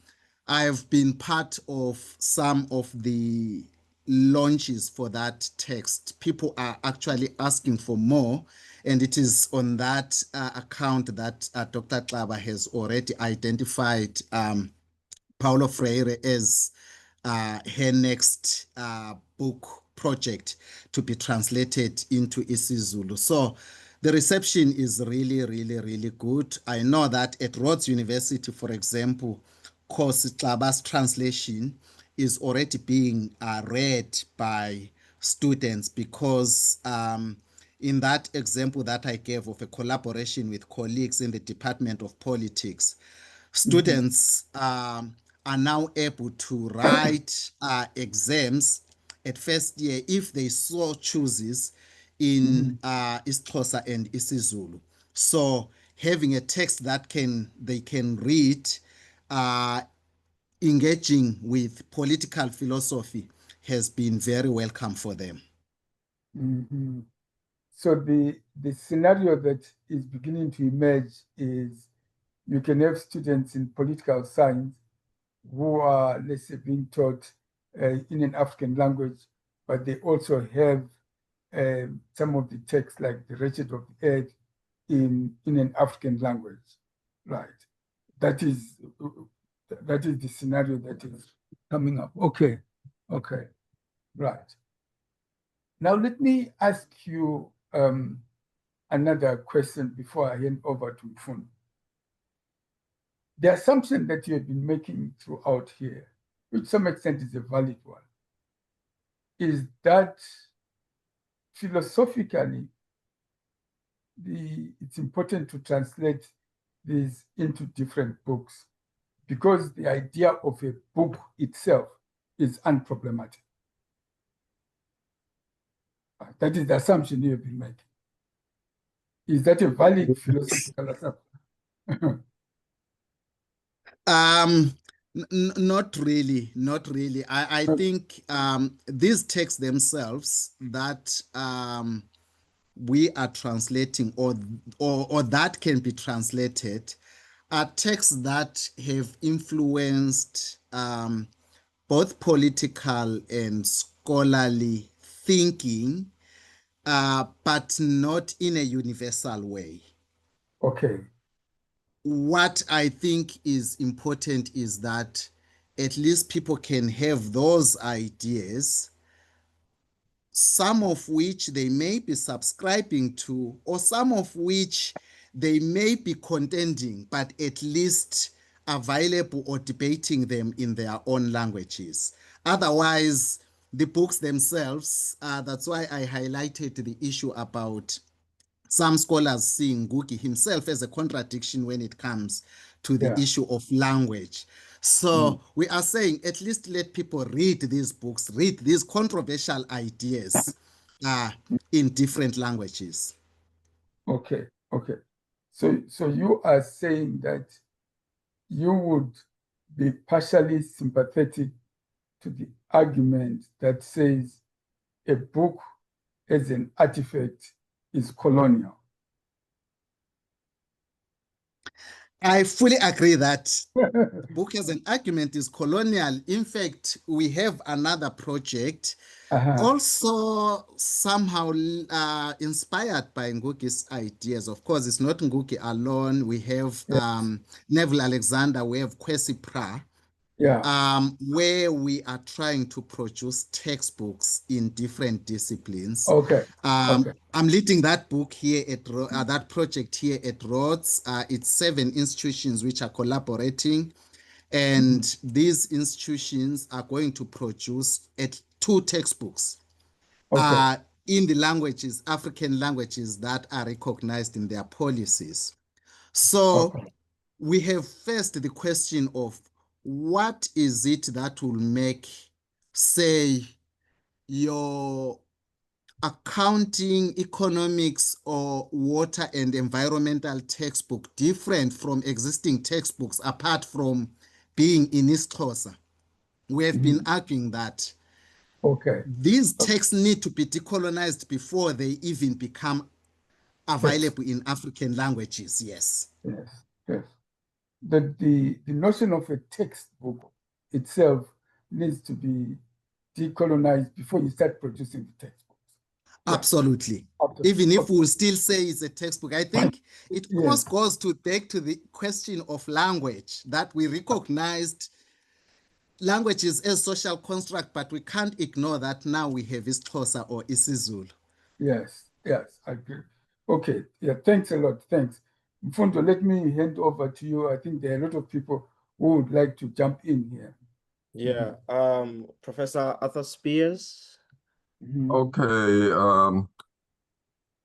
Speaker 1: have been part of some of the launches for that text. People are actually asking for more, and it is on that account that Dr. Xaba has already identified Paulo Freire as her next book project to be translated into isiZulu. So the reception is really, really, really good. I know that at Rhodes University, for example, Kosi Xaba's translation is already being read by students, because in that example that I gave of a collaboration with colleagues in the Department of Politics, students are now able to write exams at first year if they so chooses in isiXhosa and isiZulu. So having a text that they can read, engaging with political philosophy has been very welcome for them.
Speaker 4: So the scenario that is beginning to emerge is you can have students in political science who are, let's say, being taught in an African language, but they also have some of the text like the Wretched of the Earth in an African language, right? That is the scenario that is coming up. Okay, right. Now let me ask you another question before I hand over to Mfundo. The assumption that you have been making throughout here, which to some extent is a valid one, is that philosophically, it's important to translate these into different books because the idea of a book itself is unproblematic. That is the assumption you have been making. Is that a valid philosophical assumption?
Speaker 1: Not really. I think these texts themselves that we are translating or that can be translated are texts that have influenced both political and scholarly thinking, but not in a universal way.
Speaker 4: Okay.
Speaker 1: What I think is important is that at least people can have those ideas, some of which they may be subscribing to, or some of which they may be contending, but at least available or debating them in their own languages. Otherwise, the books themselves, that's why I highlighted the issue about some scholars seeing Ngugi himself as a contradiction when it comes to the issue of language. So we are saying at least let people read these books, read these controversial ideas in different languages.
Speaker 4: Okay. So you are saying that you would be partially sympathetic to the argument that says a book as an artifact is colonial.
Speaker 1: I fully agree that the book as an argument is colonial. In fact, we have another project also somehow inspired by Ngugi's ideas. Of course, it's not Ngugi alone. We have Neville Alexander, we have Kwesi Pra, where we are trying to produce textbooks in different disciplines. I'm leading that book here at that project here at Rhodes. It's 7 institutions which are collaborating, and these institutions are going to produce 2 textbooks in the languages, African languages that are recognized in their policies. So we have first the question of what is it that will make, say, your accounting, economics, or water and environmental textbook different from existing textbooks apart from being in isiXhosa. We have been arguing that these texts need to be decolonized before they even become available in African languages. Yes.
Speaker 4: The notion of a textbook itself needs to be decolonized before you start producing the textbooks.
Speaker 1: Absolutely. Even if we'll still say it's a textbook, I think it almost goes back to the question of language, that we recognized languages as social construct, but we can't ignore that now we have isiXhosa or isiZulu.
Speaker 4: Yes, I agree. Okay, thanks a lot. Thanks. Mfundo, let me hand over to you. I think there are a lot of people who would like to jump in here.
Speaker 2: Professor Arthur Spears.
Speaker 5: Okay.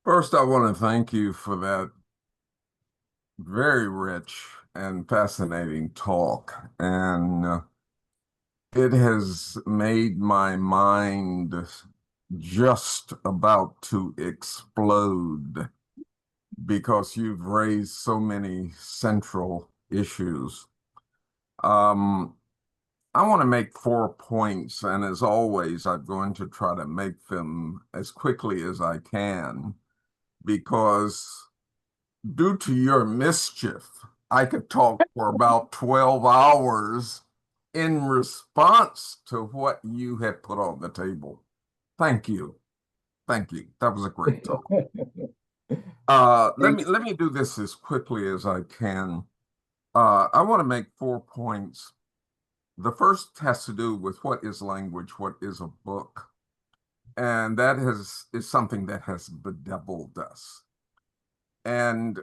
Speaker 5: First, I want to thank you for that very rich and fascinating talk. And it has made my mind just about to explode because you've raised so many central issues. I want to make 4 points, and as always, I'm going to try to make them as quickly as I can, because due to your mischief, I could talk for about 12 hours in response to what you had put on the table. Thank you. Thank you. That was a great talk. Let me do this as quickly as I can. I want to make 4 points. The first has to do with what is language, what is a book. And that is something that has bedeviled us. And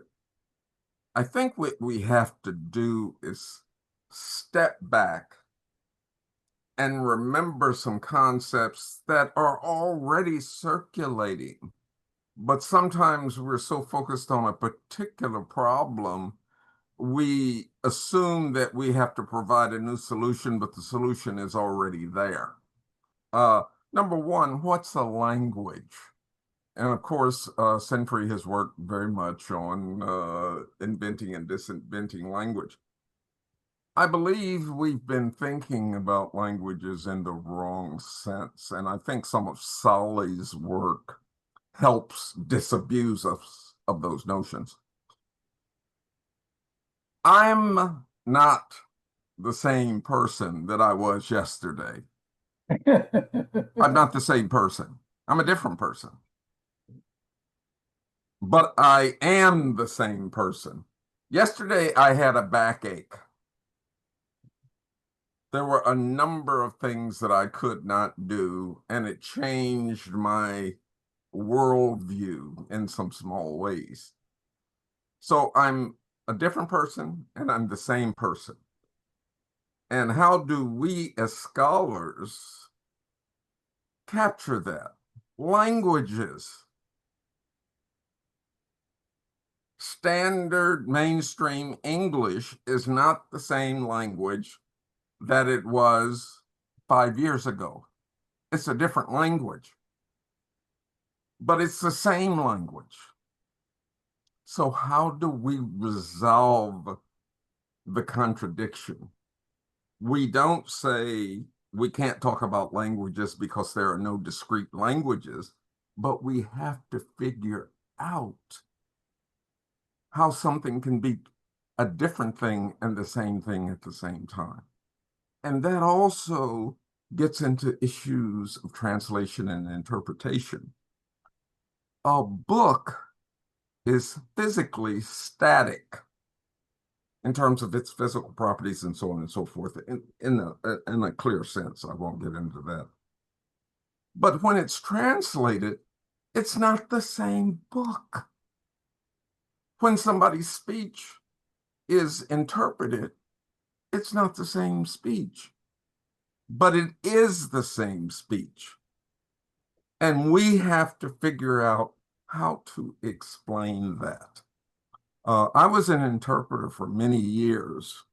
Speaker 5: I think what we have to do is step back and remember some concepts that are already circulating. But sometimes we're so focused on a particular problem, we assume that we have to provide a new solution, but the solution is already there. Number one, what's a language? And of course, Century has worked very much on inventing and disinventing language. I believe we've been thinking about languages in the wrong sense, and I think some of Solly's work helps disabuse us of those notions. I'm not the same person that I was yesterday. I'm not the same person. I'm a different person. But I am the same person. Yesterday, I had a backache. There were a number of things that I could not do, and it changed my worldview in some small ways. So I'm a different person, and I'm the same person. And how do we as scholars capture that? Languages. Standard mainstream English is not the same language that it was 5 years ago. It's a different language, but it's the same language. So how do we resolve the contradiction? We don't say we can't talk about languages because there are no discrete languages, but we have to figure out how something can be a different thing and the same thing at the same time. And that also gets into issues of translation and interpretation. A book is physically static in terms of its physical properties and so on and so forth, in a clear sense. I won't get into that. But when it's translated, it's not the same book. When somebody's speech is interpreted, it's not the same speech, but it is the same speech. And we have to figure out how to explain that. I was an interpreter for many years,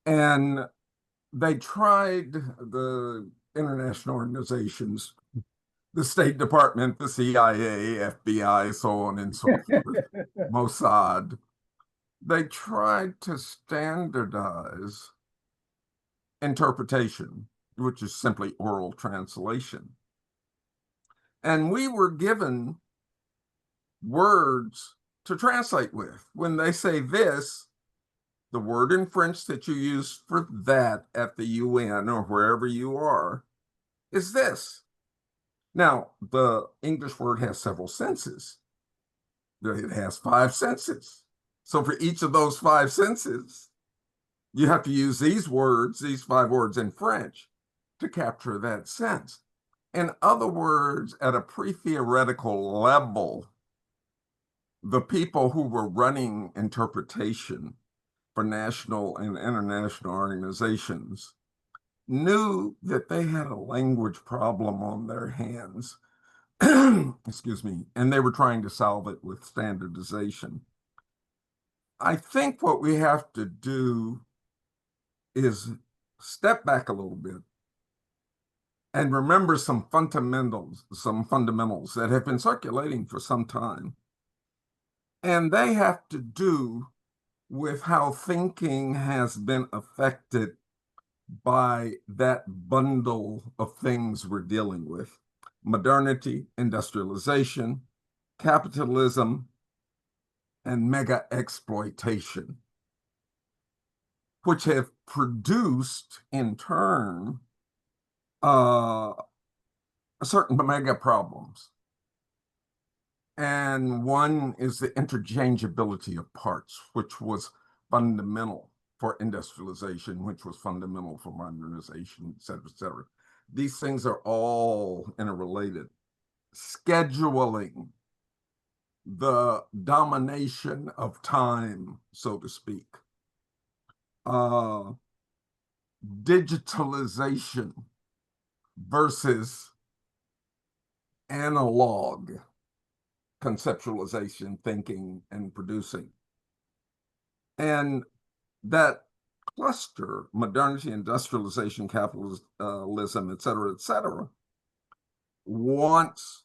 Speaker 5: and they tried, the international organizations, the State Department, the CIA, FBI, so on and so forth, Mossad, they tried to standardize interpretation, which is simply oral translation. And we were given words to translate with. When they say this, the word in French that you use for that at the UN or wherever you are is this. Now, the English word has several senses. It has 5 senses. So for each of those 5 senses, you have to use these words, these 5 words in French, to capture that sense. In other words, at a pre-theoretical level, the people who were running interpretation for national and international organizations knew that they had a language problem on their hands excuse me, and they were trying to solve it with standardization. I think what we have to do is step back a little bit and remember some fundamentals that have been circulating for some time. And they have to do with how thinking has been affected by that bundle of things we're dealing with: modernity, industrialization, capitalism, and mega exploitation, which have produced in turn certain mega problems. And one is the interchangeability of parts, which was fundamental for industrialization, which was fundamental for modernization, et cetera, et cetera. These things are all interrelated. Scheduling, the domination of time, so to speak. Digitalization versus analog conceptualization, thinking, and producing. And that cluster, modernity, industrialization, capitalism, et cetera, wants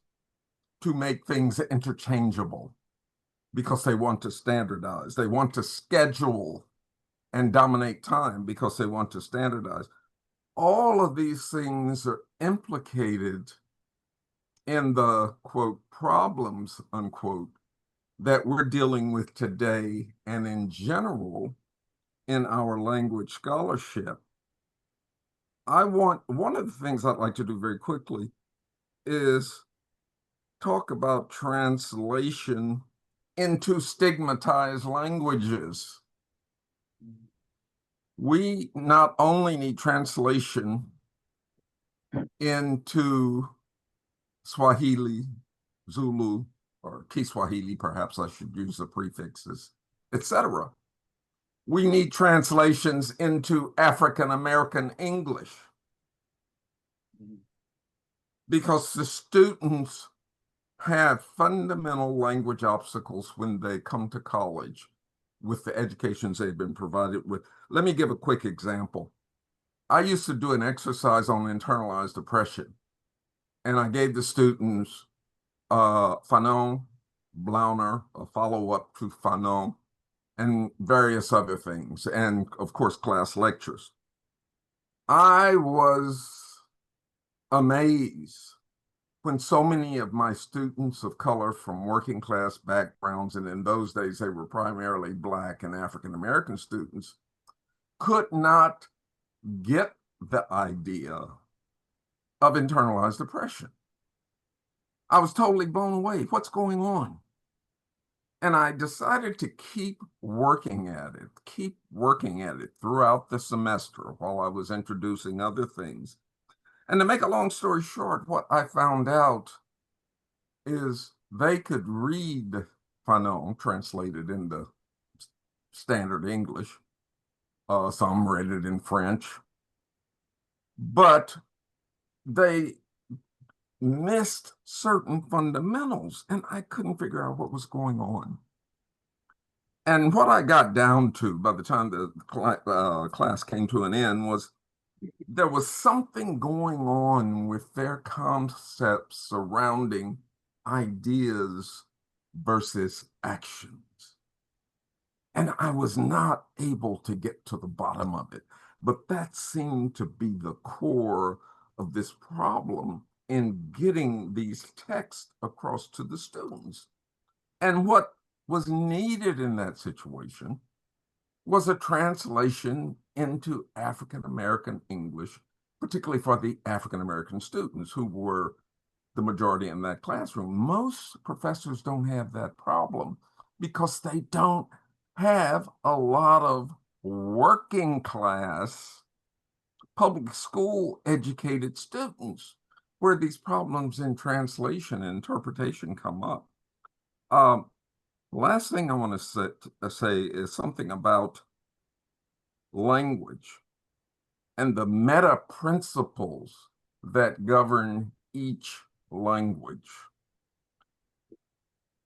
Speaker 5: to make things interchangeable because they want to standardize. They want to schedule and dominate time because they want to standardize. All of these things are implicated in the, quote, problems, unquote, that we're dealing with today and in general in our language scholarship. One of the things I'd like to do very quickly is talk about translation into stigmatized languages. We not only need translation into Swahili, Zulu, or Kiswahili, perhaps I should use the prefixes, etc. We need translations into African American English because the students have fundamental language obstacles when they come to college with the educations they've been provided with. Let me give a quick example. I used to do an exercise on internalized oppression, and I gave the students Fanon, Blauner, a follow-up to Fanon, and various other things, and of course, class lectures. I was amazed when so many of my students of color from working class backgrounds, and in those days they were primarily Black and African American students, could not get the idea of internalized oppression. I was totally blown away. What's going on? And I decided to keep working at it throughout the semester while I was introducing other things. And to make a long story short, what I found out is they could read Fanon translated into standard English. Some read it in French, but they missed certain fundamentals, and I couldn't figure out what was going on. And what I got down to by the time the class came to an end was there was something going on with their concepts surrounding ideas versus actions. And I was not able to get to the bottom of it, but that seemed to be the core of this problem in getting these texts across to the students. And what was needed in that situation was a translation into African American English, particularly for the African American students who were the majority in that classroom. Most professors don't have that problem because they don't have a lot of working class public school educated students where these problems in translation and interpretation come up. Last thing I want to say is something about language and the meta principles that govern each language.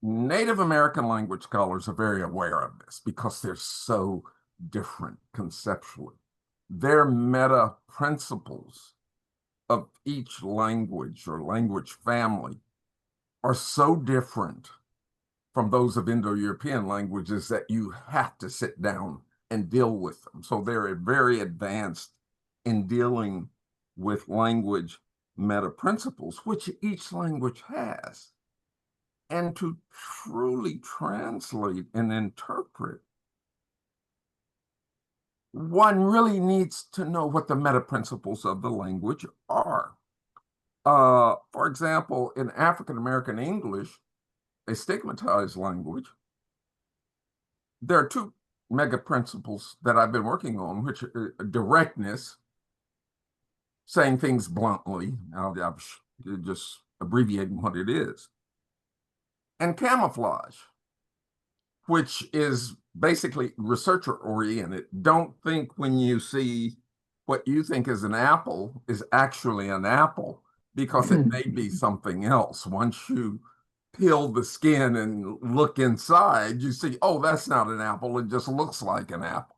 Speaker 5: Native American language scholars are very aware of this because they're so different conceptually. Their meta principles of each language or language family are so different from those of Indo-European languages that you have to sit down and deal with them. So they're very advanced in dealing with language meta principles, which each language has. And to truly translate and interpret, one really needs to know what the meta principles of the language are. For example, in African American English, a stigmatized language, there are two mega principles that I've been working on, which are directness, saying things bluntly. I'm just abbreviating what it is, and camouflage, which is basically researcher oriented. Don't think when you see what you think is an apple is actually an apple, because it may be something else. Once you peel the skin and look inside, you see, oh, that's not an apple. It just looks like an apple.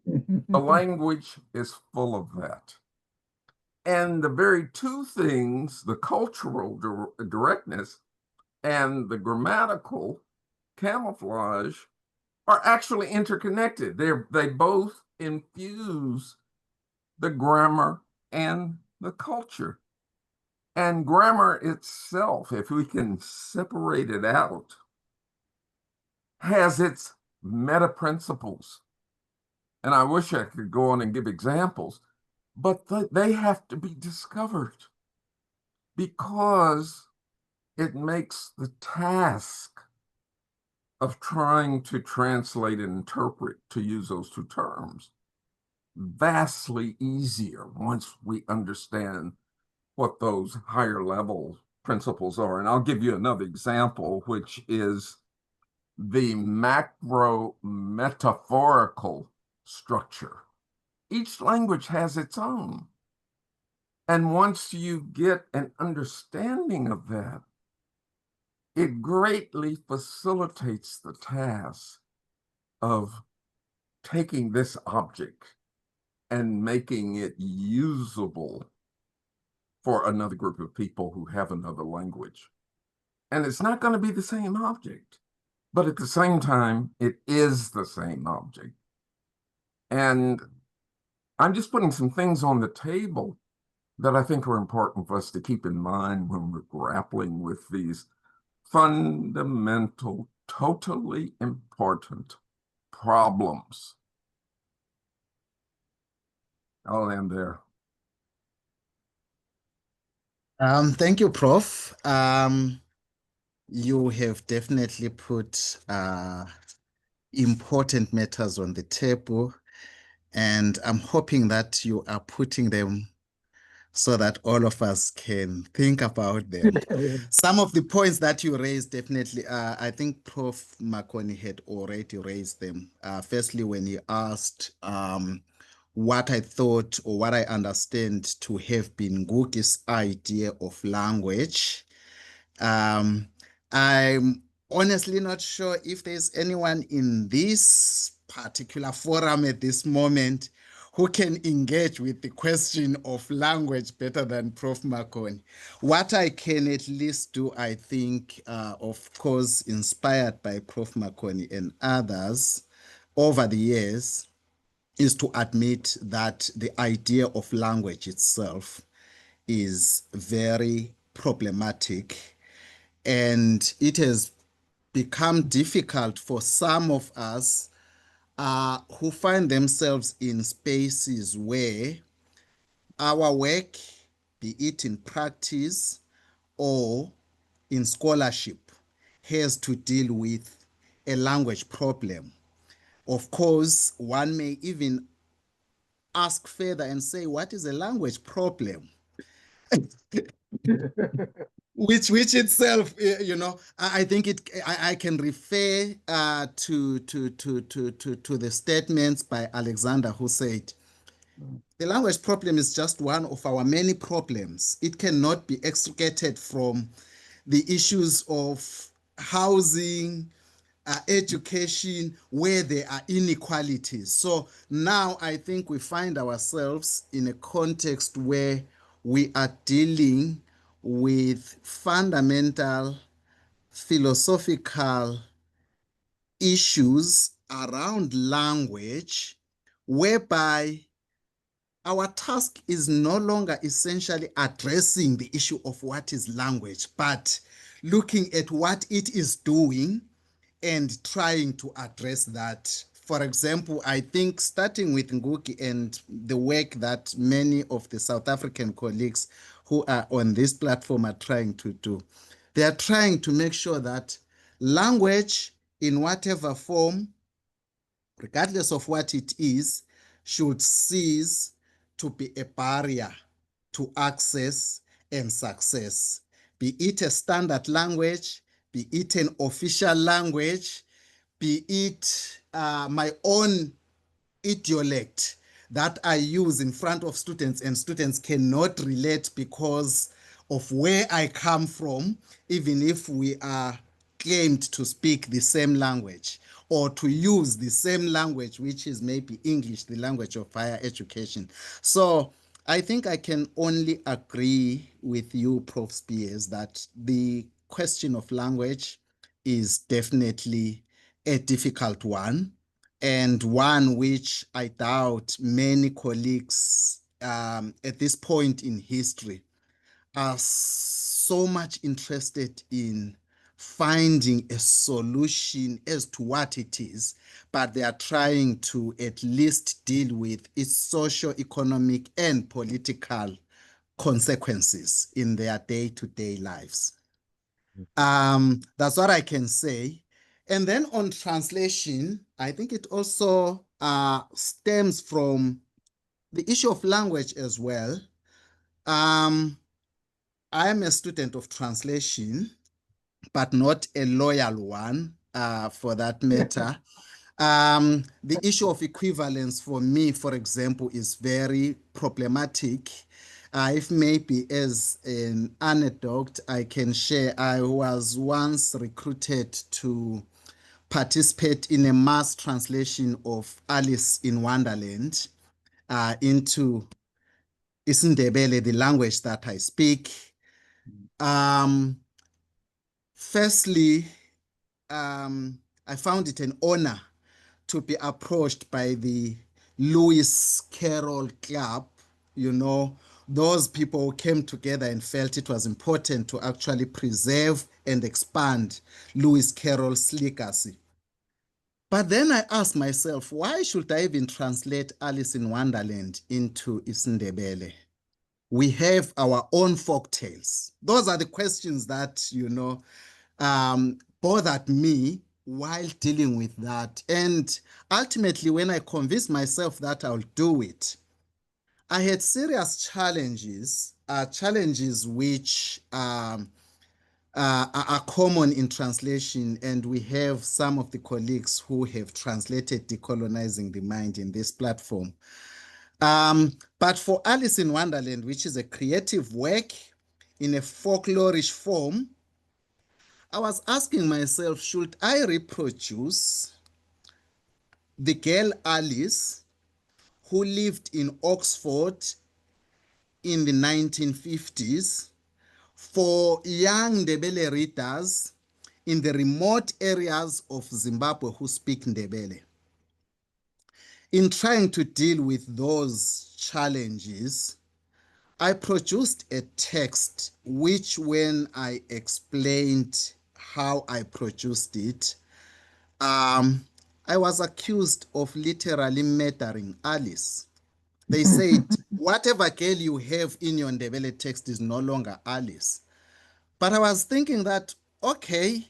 Speaker 5: The language is full of that. And the very two things, the cultural directness and the grammatical camouflage, are actually interconnected. They both infuse the grammar and the culture. And grammar itself, if we can separate it out, has its meta principles. And I wish I could go on and give examples, but they have to be discovered, because it makes the task of trying to translate and interpret, to use those two terms, vastly easier once we understand what those higher level principles are. And I'll give you another example, which is the macro metaphorical structure. Each language has its own. And once you get an understanding of that, it greatly facilitates the task of taking this object and making it usable for another group of people who have another language. And it's not going to be the same object, but at the same time, it is the same object. And I'm just putting some things on the table that I think are important for us to keep in mind when we're grappling with these fundamental, totally important problems. I'll end there.
Speaker 1: Thank you, Prof. You have definitely put important matters on the table, and I'm hoping that you are putting them so that all of us can think about them. Some of the points that you raised, definitely, I think Prof. Makoni had already raised them. Firstly, when he asked what I thought or what I understand to have been Ngugi's idea of language. I'm honestly not sure if there's anyone in this particular forum at this moment who can engage with the question of language better than Prof. Makoni. What I can at least do, I think, of course, inspired by Prof. Makoni and others over the years, is to admit that the idea of language itself is very problematic, and it has become difficult for some of us who find themselves in spaces where our work, be it in practice or in scholarship, has to deal with a language problem. Of course, one may even ask further and say, what is a language problem? which itself, I think I can refer to the statements by Alexander, who said, the language problem is just one of our many problems. It cannot be extricated from the issues of housing, education, where there are inequalities. So now I think we find ourselves in a context where we are dealing with fundamental philosophical issues around language, whereby our task is no longer essentially addressing the issue of what is language, but looking at what it is doing and trying to address that. For example, I think starting with Ngugi and the work that many of the South African colleagues who are on this platform are trying to do, they are trying to make sure that language in whatever form, regardless of what it is, should cease to be a barrier to access and success. Be it a standard language, be it an official language, be it my own idiolect that I use in front of students, and students cannot relate because of where I come from, even if we are claimed to speak the same language or to use the same language, which is maybe English, the language of higher education. So I think I can only agree with you, Prof. Spears, that the question of language is definitely a difficult one, and one which I doubt many colleagues at this point in history are so much interested in finding a solution as to what it is, but they are trying to at least deal with its socio-economic and political consequences in their day-to-day lives. That's what I can say. And then on translation, I think it also stems from the issue of language as well. I'm a student of translation, but not a loyal one for that matter. The issue of equivalence for me, for example, is very problematic. If maybe as an anecdote, I can share, I was once recruited to participate in a mass translation of Alice in Wonderland into isiNdebele, the language that I speak. Firstly, I found it an honor to be approached by the Lewis Carroll Club. You know, those people came together and felt it was important to actually preserve and expand Lewis Carroll's legacy. But then I asked myself, why should I even translate Alice in Wonderland into isiNdebele? We have our own folk tales. Those are the questions that, bothered me while dealing with that. And ultimately, when I convinced myself that I'll do it, I had serious challenges, challenges which are common in translation, and we have some of the colleagues who have translated Decolonizing the Mind in this platform. But for Alice in Wonderland, which is a creative work in a folklorish form, I was asking myself, should I reproduce the girl Alice who lived in Oxford in the 1950s for young Ndebele readers in the remote areas of Zimbabwe who speak Ndebele? In trying to deal with those challenges, I produced a text which, when I explained how I produced it, I was accused of literally murdering Alice. They said, whatever girl you have in your Ndebele text is no longer Alice. But I was thinking that, okay,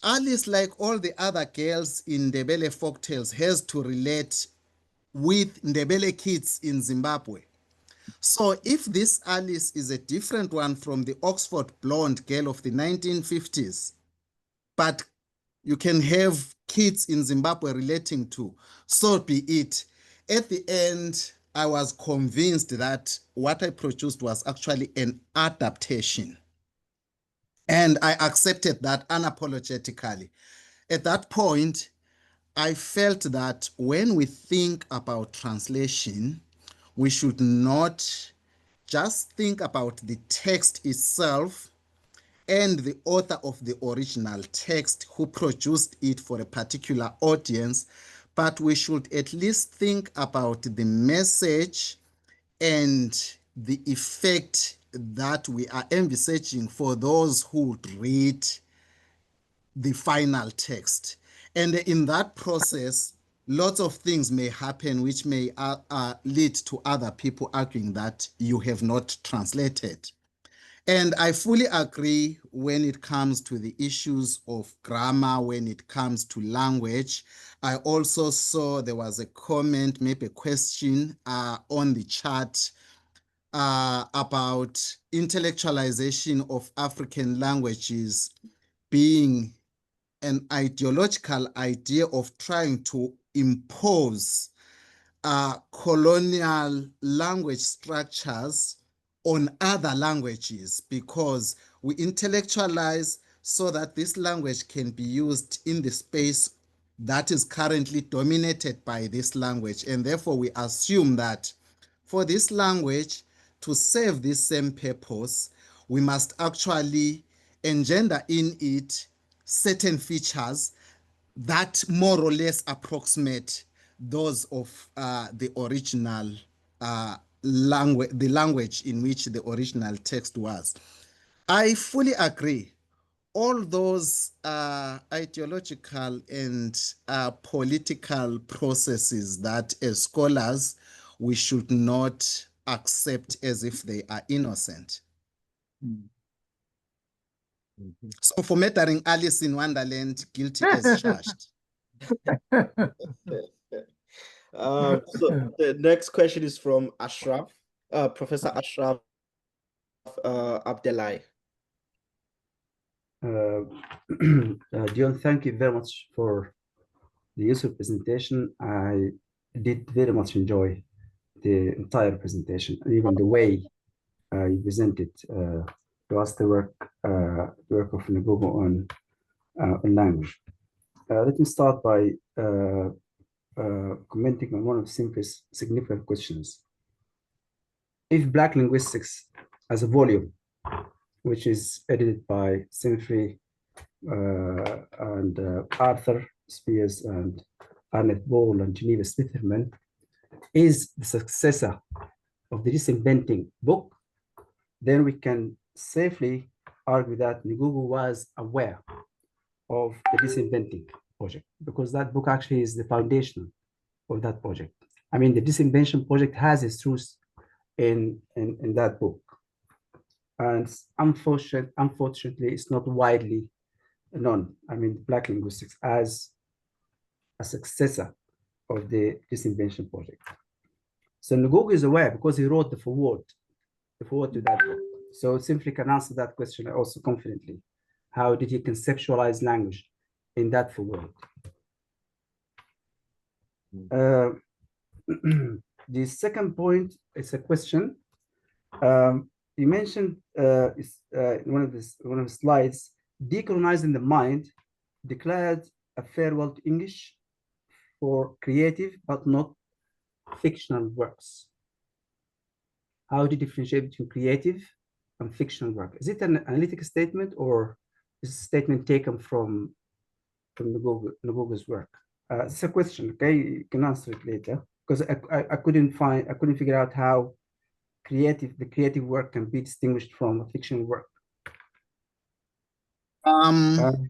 Speaker 1: Alice, like all the other girls in Ndebele folktales, has to relate with Ndebele kids in Zimbabwe. So if this Alice is a different one from the Oxford blonde girl of the 1950s, but you can have kids in Zimbabwe relating to, so be it. At the end, I was convinced that what I produced was actually an adaptation. And I accepted that unapologetically. At that point, I felt that when we think about translation, we should not just think about the text itself and the author of the original text who produced it for a particular audience, but we should at least think about the message and the effect that we are envisaging for those who would read the final text. And in that process, lots of things may happen which may lead to other people arguing that you have not translated. And I fully agree when it comes to the issues of grammar, when it comes to language. I also saw there was a comment, maybe a question on the chat about intellectualization of African languages being an ideological idea of trying to impose colonial language structures on other languages, because we intellectualize so that this language can be used in the space that is currently dominated by this language. And therefore, we assume that for this language to serve this same purpose, we must actually engender in it certain features that more or less approximate those of the original language, the language in which the original text was. I fully agree. All those ideological and political processes that as scholars we should not accept as if they are innocent. So for murdering Alice in Wonderland, guilty as charged.
Speaker 2: So the next question is from Ashraf, Professor Ashraf Abdelai.
Speaker 6: Dion, thank you very much for the useful presentation. I did very much enjoy the entire presentation, even the way you presented to us the work of Nkomo on language. Let me start by commenting on one of the simplest significant questions. If Black linguistics as a volume, which is edited by Sinfrey and Arthur Spears and Arnett Ball and Geneva Smitherman, is the successor of the Disinventing book, then we can safely argue that Ngugi was aware of the Disinventing project, because that book actually is the foundation of that project. I mean, the Disinvention project has its roots in that book. And unfortunately, it's not widely known. I mean, Black linguistics as a successor of the Disinvention project. So Ngugi is aware because he wrote the foreword to that book. So simply can answer that question also confidently. How did he conceptualize language in that foreword? The second point is a question. You mentioned in one of the slides, decolonizing the mind declared a farewell to English for creative but not fictional works. How do you differentiate between creative and fictional work? Is it an analytic statement or is it a statement taken from Ngugi's work? It's a question, okay? You can answer it later, because I couldn't figure out how the creative work can be distinguished from a fictional work.
Speaker 1: Only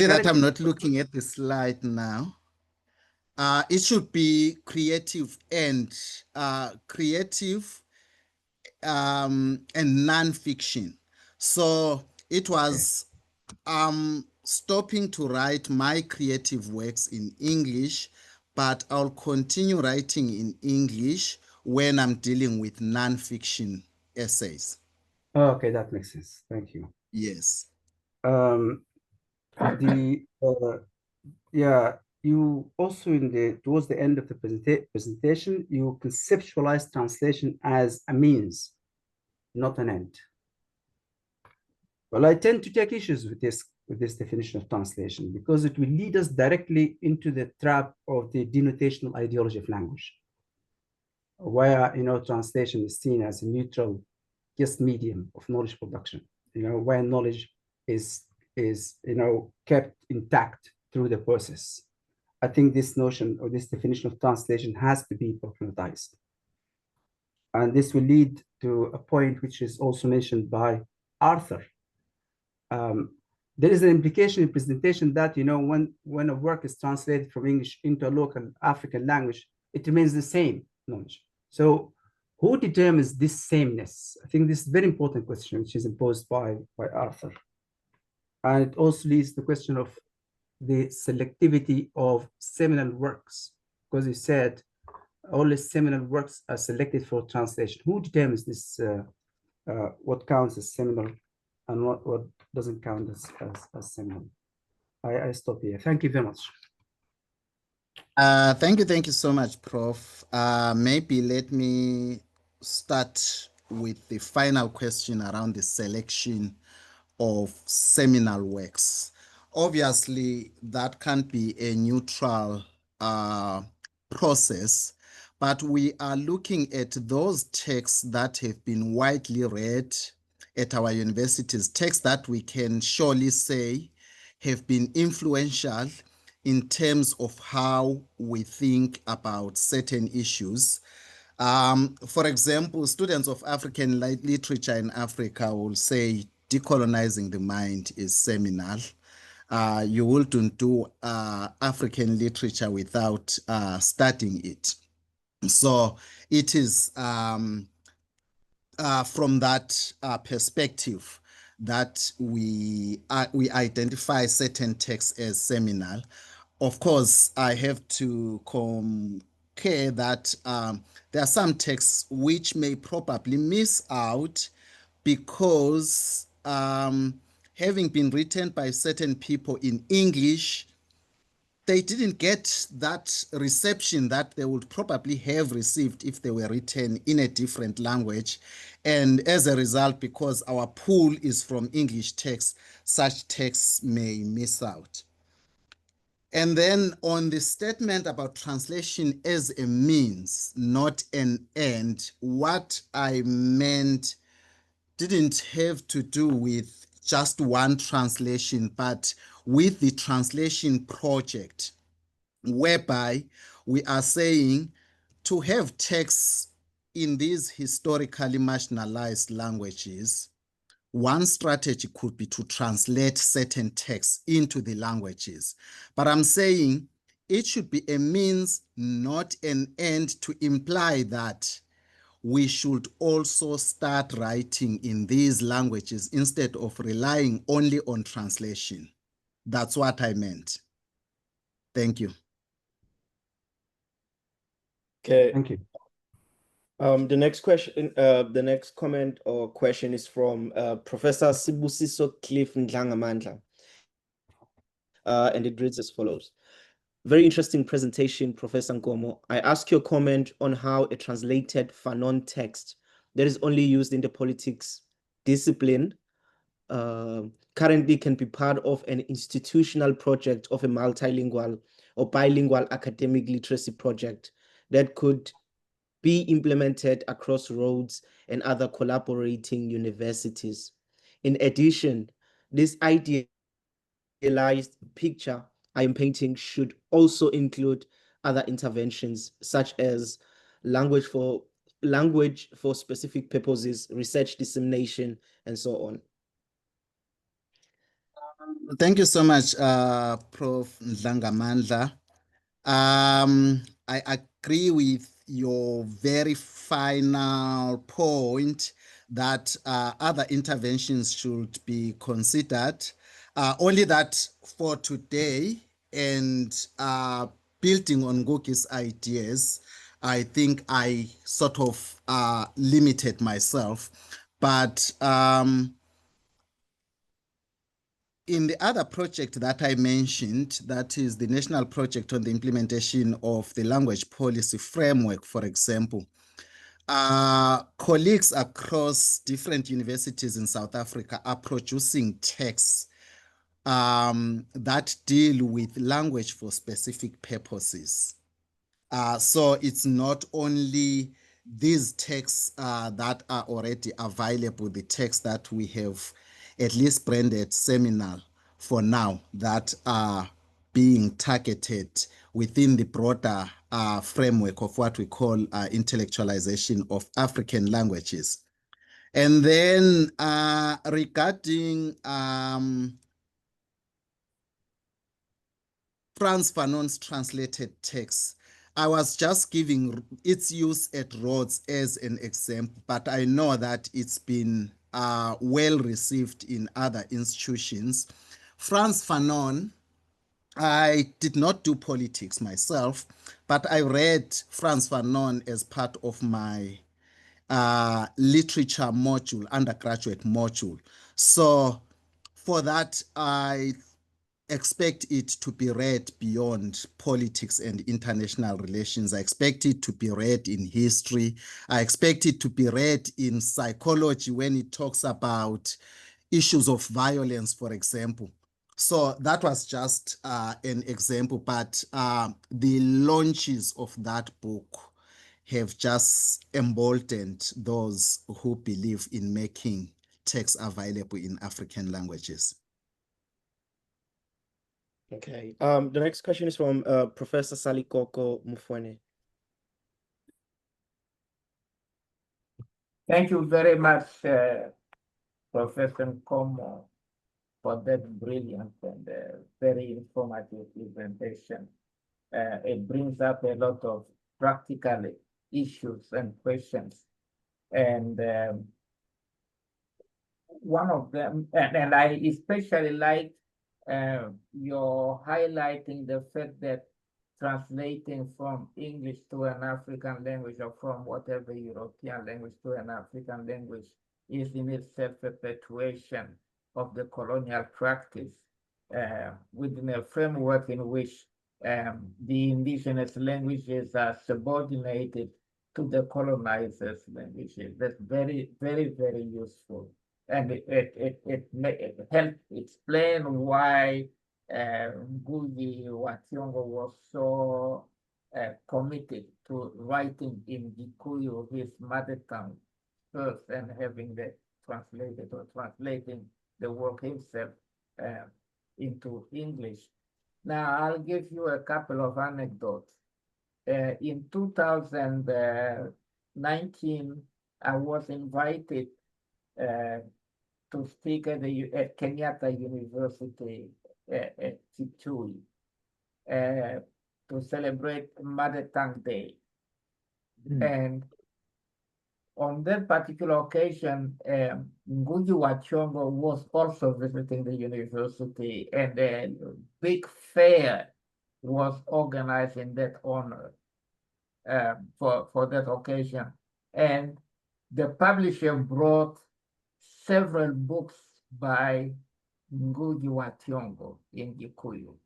Speaker 1: that I'm not looking at the slide now. It should be creative and non-fiction. So it was stopping to write my creative works in English, but I'll continue writing in English when I'm dealing with non-fiction essays.
Speaker 6: Okay, that makes sense. Thank you.
Speaker 1: Yes.
Speaker 6: You also towards the end of the presentation, you conceptualize translation as a means, not an end. Well, I tend to take issues with this definition of translation because it will lead us directly into the trap of the denotational ideology of language, where translation is seen as a neutral, just medium of knowledge production. Where knowledge is kept intact through the process. I think this notion or this definition of translation has to be problematized. And this will lead to a point which is also mentioned by Arthur. There is an implication in presentation that, when a work is translated from English into a local African language, it remains the same knowledge. So who determines this sameness? I think this is a very important question, which is imposed by Arthur. And it also leads to the question of the selectivity of seminal works, because he said only seminal works are selected for translation. Who determines this, what counts as seminal and what doesn't count as seminal? I stop here. Thank you very much.
Speaker 1: Thank you so much, Prof. Maybe let me start with the final question around the selection of seminal works. Obviously, that can't be a neutral process, but we are looking at those texts that have been widely read at our universities, texts that we can surely say have been influential in terms of how we think about certain issues. For example, students of African literature in Africa will say Decolonizing the Mind is seminal. You wouldn't do African literature without studying it. So it is from that perspective that we identify certain texts as seminal. Of course, I have to concur that there are some texts which may probably miss out because having been written by certain people in English, they didn't get that reception that they would probably have received if they were written in a different language. And as a result, because our pool is from English texts, such texts may miss out. And then on the statement about translation as a means, not an end, what I meant didn't have to do with just one translation, but with the translation project, whereby we are saying to have texts in these historically marginalized languages, one strategy could be to translate certain texts into the languages. But I'm saying it should be a means, not an end, to imply that we should also start writing in these languages instead of relying only on translation. That's what I meant. Thank you.
Speaker 2: Okay.
Speaker 6: Thank you.
Speaker 2: The next question, the next comment or question is from Professor Sibusiso Cliff Ndlangamandla. And it reads as follows. Very interesting presentation, Professor Nkomo. I ask your comment on how a translated Fanon text that is only used in the politics discipline currently can be part of an institutional project of a multilingual or bilingual academic literacy project that could be implemented across Rhodes and other collaborating universities. In addition, this idealized picture I am painting should also include other interventions such as language for specific purposes, research dissemination, and so on.
Speaker 1: Thank you so much, Prof. Ndlangamandla. I agree with your very final point that other interventions should be considered. Only that for today, and building on Ngugi's ideas, I think I sort of limited myself. But in the other project that I mentioned, that is the National Project on the Implementation of the Language Policy Framework, for example, colleagues across different universities in South Africa are producing texts that deal with language for specific purposes. So it's not only these texts that are already available, the texts that we have at least branded seminal for now, that are being targeted within the broader framework of what we call intellectualization of African languages. And then regarding Frantz Fanon's translated text, I was just giving its use at Rhodes as an example, but I know that it's been well received in other institutions. Frantz Fanon, I did not do politics myself, but I read Frantz Fanon as part of my literature module, undergraduate module. So for that, I expect it to be read beyond politics and international relations. I expect it to be read in history. I expect it to be read in psychology when it talks about issues of violence, for example. So that was just an example, but the launches of that book have just emboldened those who believe in making texts available in African languages.
Speaker 2: Okay. The next question is from Professor Salikoko Mufwene.
Speaker 3: Thank you very much, Professor Nkomo, for that brilliant and very informative presentation. It brings up a lot of practical issues and questions. And one of them, and I especially like your highlighting the fact that translating from English to an African language or from whatever European language to an African language is in itself a perpetuation of the colonial practice within a framework in which the indigenous languages are subordinated to the colonizers' languages. That's very, very, very useful. And it helped explain why Ngugi Wationgo was so committed to writing in Gikuyu, his mother tongue, first, and having that translated or translating the work himself into English. Now, I'll give you a couple of anecdotes. In 2019, I was invited to speak at Kenyatta University at Kitui to celebrate Mother Tongue Day. And on that particular occasion, Ngugi Wationgo was also visiting the university, and a big fair was organized in that honor for that occasion. And the publisher brought several books by Ngugi Wationgo in Gikuyu.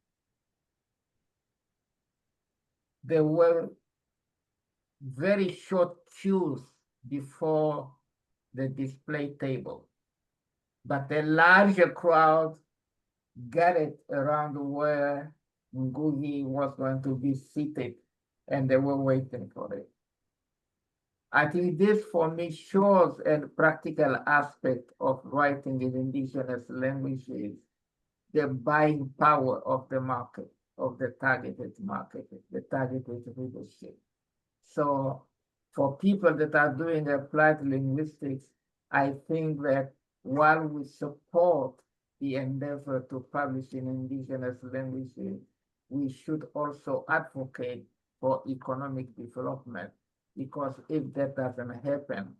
Speaker 3: There were very short queues before the display table, but a larger crowd gathered around where Ngugi was going to be seated, and they were waiting for it. I think this for me shows a practical aspect of writing in indigenous languages, the buying power of the market, of the targeted market, the targeted readership. So for people that are doing applied linguistics, I think that while we support the endeavor to publish in indigenous languages, we should also advocate for economic development, because if that doesn't happen,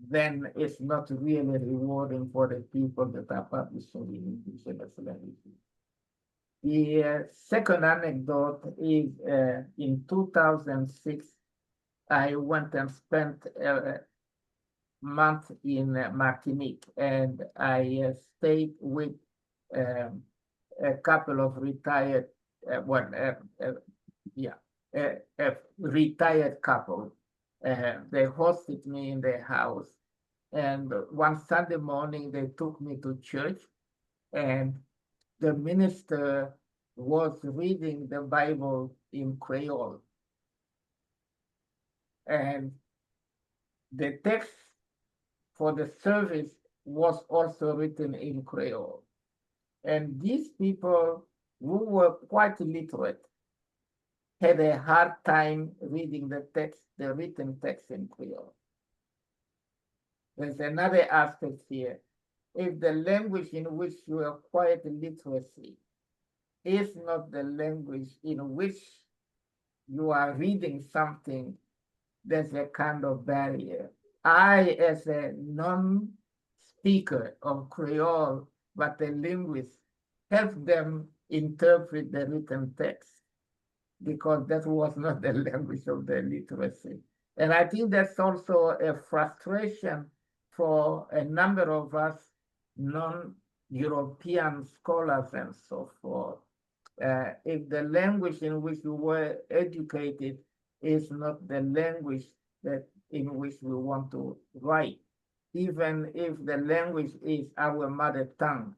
Speaker 3: then it's not really rewarding for the people that are publishing in indigenous languages. The second anecdote is in 2006, I went and spent a month in Martinique, and I stayed with a couple of retired, a retired couple. They hosted me in their house. And one Sunday morning, they took me to church, and the minister was reading the Bible in Creole. And the text for the service was also written in Creole. And these people who were quite literate had a hard time reading the text, the written text in Creole. There's another aspect here. If the language in which you acquired literacy is not the language in which you are reading something, there's a kind of barrier. I, as a non-speaker of Creole, but a linguist, help them interpret the written text because that was not the language of the literacy. And I think that's also a frustration for a number of us non-European scholars and so forth. If the language in which we were educated is not the language that in which we want to write, even if the language is our mother tongue,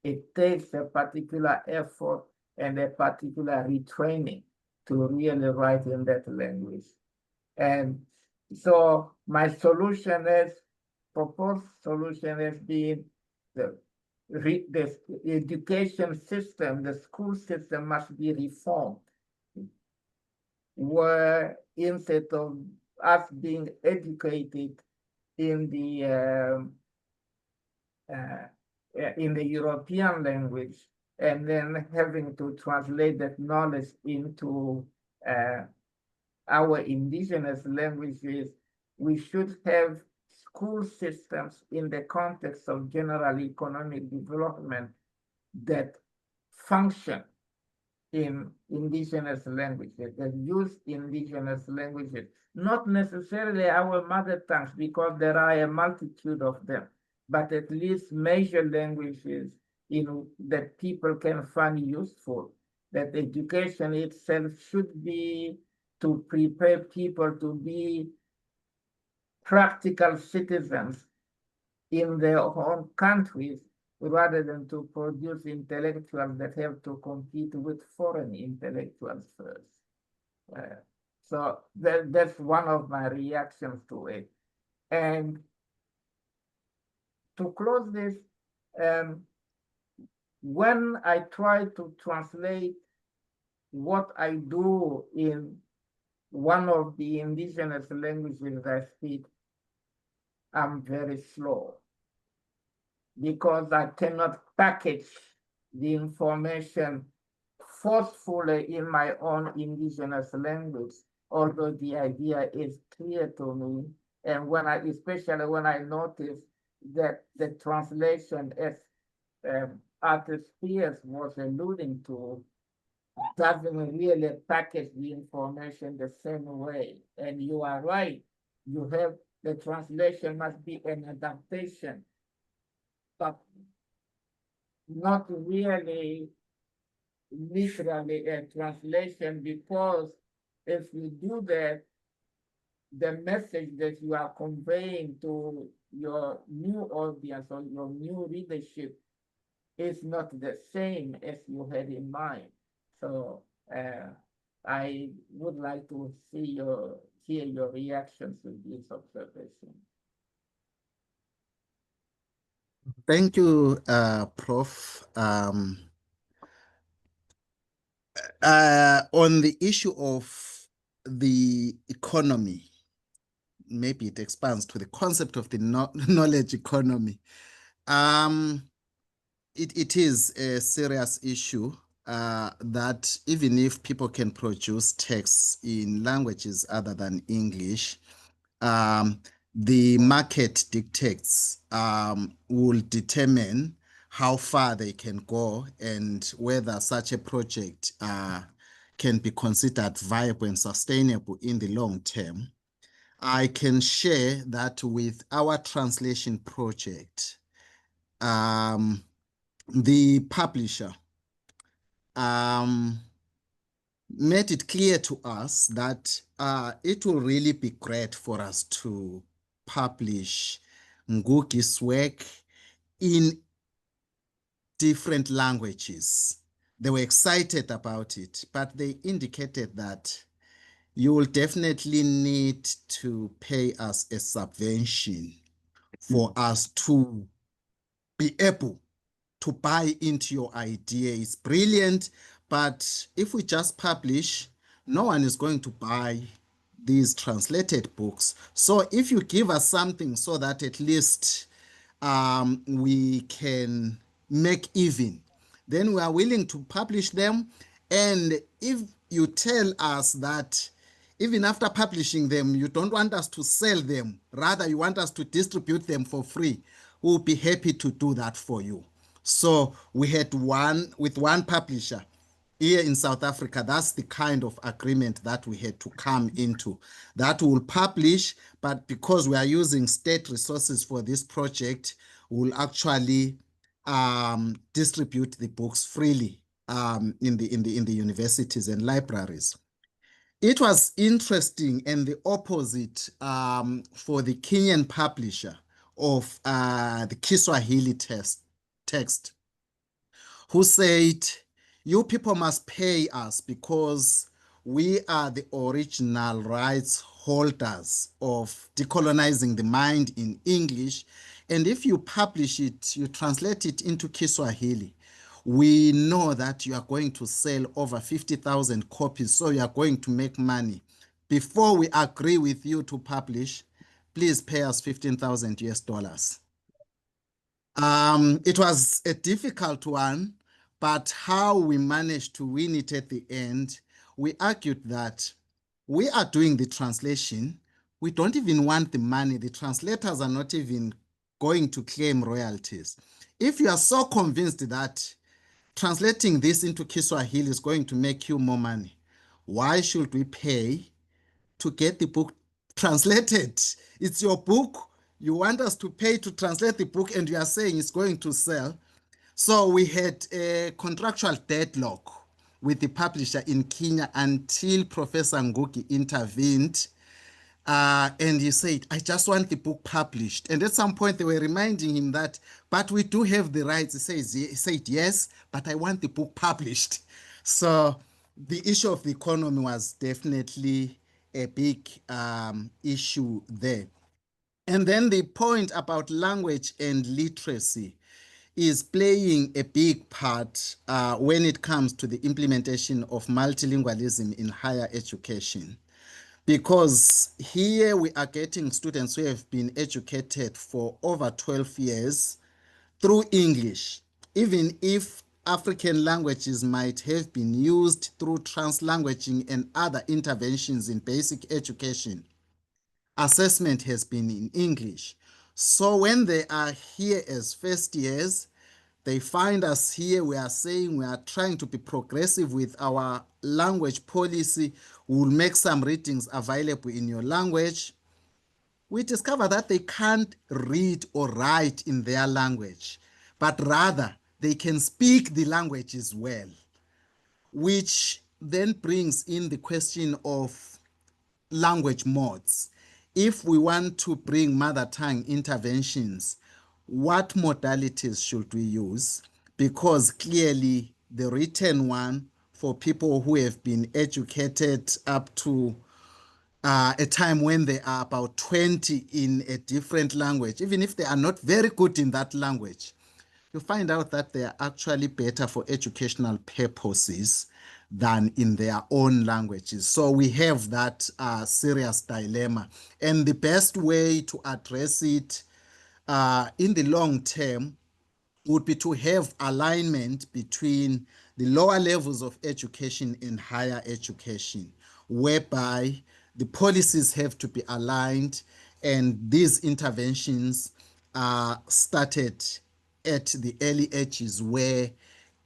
Speaker 3: it takes a particular effort and a particular retraining to really write in that language. And so my solution is, proposed solution has been the education system, the school system must be reformed, where instead of us being educated in the European language and then having to translate that knowledge into our indigenous languages, we should have school systems in the context of general economic development that function in indigenous languages, that use indigenous languages, not necessarily our mother tongues, because there are a multitude of them, but at least major languages that people can find useful, that education itself should be to prepare people to be practical citizens in their own countries rather than to produce intellectuals that have to compete with foreign intellectuals first. So that's one of my reactions to it. And to close this, when I try to translate what I do in one of the indigenous languages I speak, I'm very slow because I cannot package the information forcefully in my own indigenous language, although the idea is clear to me. And especially when I notice that the translation, as Arthur Spears was alluding to, doesn't really package the information the same way. And you are right. The translation must be an adaptation, but not really literally a translation, because if you do that, the message that you are conveying to your new audience or your new readership is not the same as you had in mind. So I would like to hear your reactions to this observation.
Speaker 1: Thank you, Prof. On the issue of the economy, maybe it expands to the concept of the knowledge economy. It is a serious issue that even if people can produce texts in languages other than English, the market dictates will determine how far they can go and whether such a project can be considered viable and sustainable in the long term. I can share that with our translation project, the publisher made it clear to us that it will really be great for us to publish Ngugi's work in different languages. They were excited about it, but they indicated that you will definitely need to pay us a subvention for us to be able to buy into your idea. It's brilliant, but if we just publish, no one is going to buy these translated books. So if you give us something so that at least we can make even, then we are willing to publish them. And if you tell us that even after publishing them, you don't want us to sell them, rather you want us to distribute them for free, we'll be happy to do that for you. So we had with one publisher here in South Africa. That's the kind of agreement that we had to come into, that will publish, but because we are using state resources for this project, we'll actually distribute the books freely in the universities and libraries. It was interesting and the opposite for the Kenyan publisher of the Kiswahili text, who said, you people must pay us because we are the original rights holders of decolonizing the mind in English. And if you publish it, you translate it into Kiswahili, we know that you are going to sell over 50,000 copies, so you are going to make money. Before we agree with you to publish, please pay us 15,000 US dollars. It was a difficult one, but how we managed to win it at the end, we argued that we are doing the translation. We don't even want the money. The translators are not even going to claim royalties. If you are so convinced that translating this into Kiswahili is going to make you more money, why should we pay to get the book translated? It's your book. You want us to pay to translate the book, and you are saying it's going to sell. So we had a contractual deadlock with the publisher in Kenya until Professor Ngugi intervened. And he said, I just want the book published. And at some point they were reminding him that, but we do have the rights. He said, yes, but I want the book published. So the issue of the economy was definitely a big issue there. And then the point about language and literacy is playing a big part when it comes to the implementation of multilingualism in higher education. Because here we are getting students who have been educated for over 12 years through English, even if African languages might have been used through translanguaging and other interventions in basic education. Assessment has been in English. So when they are here as first years, they find us here, we are saying we are trying to be progressive with our language policy. We'll make some readings available in your language. We discover that they can't read or write in their language, but rather they can speak the language as well, which then brings in the question of language modes. If we want to bring mother tongue interventions, what modalities should we use? Because clearly the written one for people who have been educated up to a time when they are about 20 in a different language, even if they are not very good in that language, you find out that they are actually better for educational purposes than in their own languages. So we have that serious dilemma. And the best way to address it in the long term would be to have alignment between the lower levels of education and higher education, whereby the policies have to be aligned and these interventions are started at the early ages where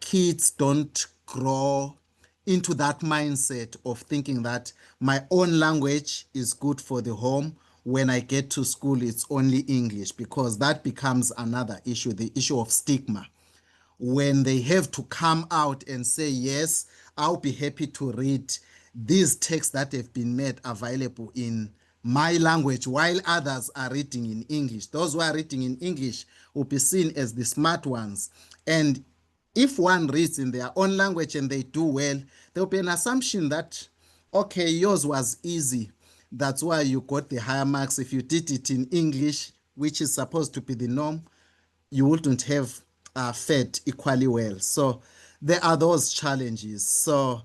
Speaker 1: kids don't grow into that mindset of thinking that my own language is good for the home. When I get to school, it's only English, because that becomes another issue, the issue of stigma. when they have to come out and say, yes, I'll be happy to read these texts that have been made available in my language while others are reading in English. Those who are reading in English will be seen as the smart ones. And if one reads in their own language and they do well, there will be an assumption that, okay, yours was easy. That's why you got the higher marks. If you did it in English, which is supposed to be the norm, you wouldn't have fared equally well. So there are those challenges. So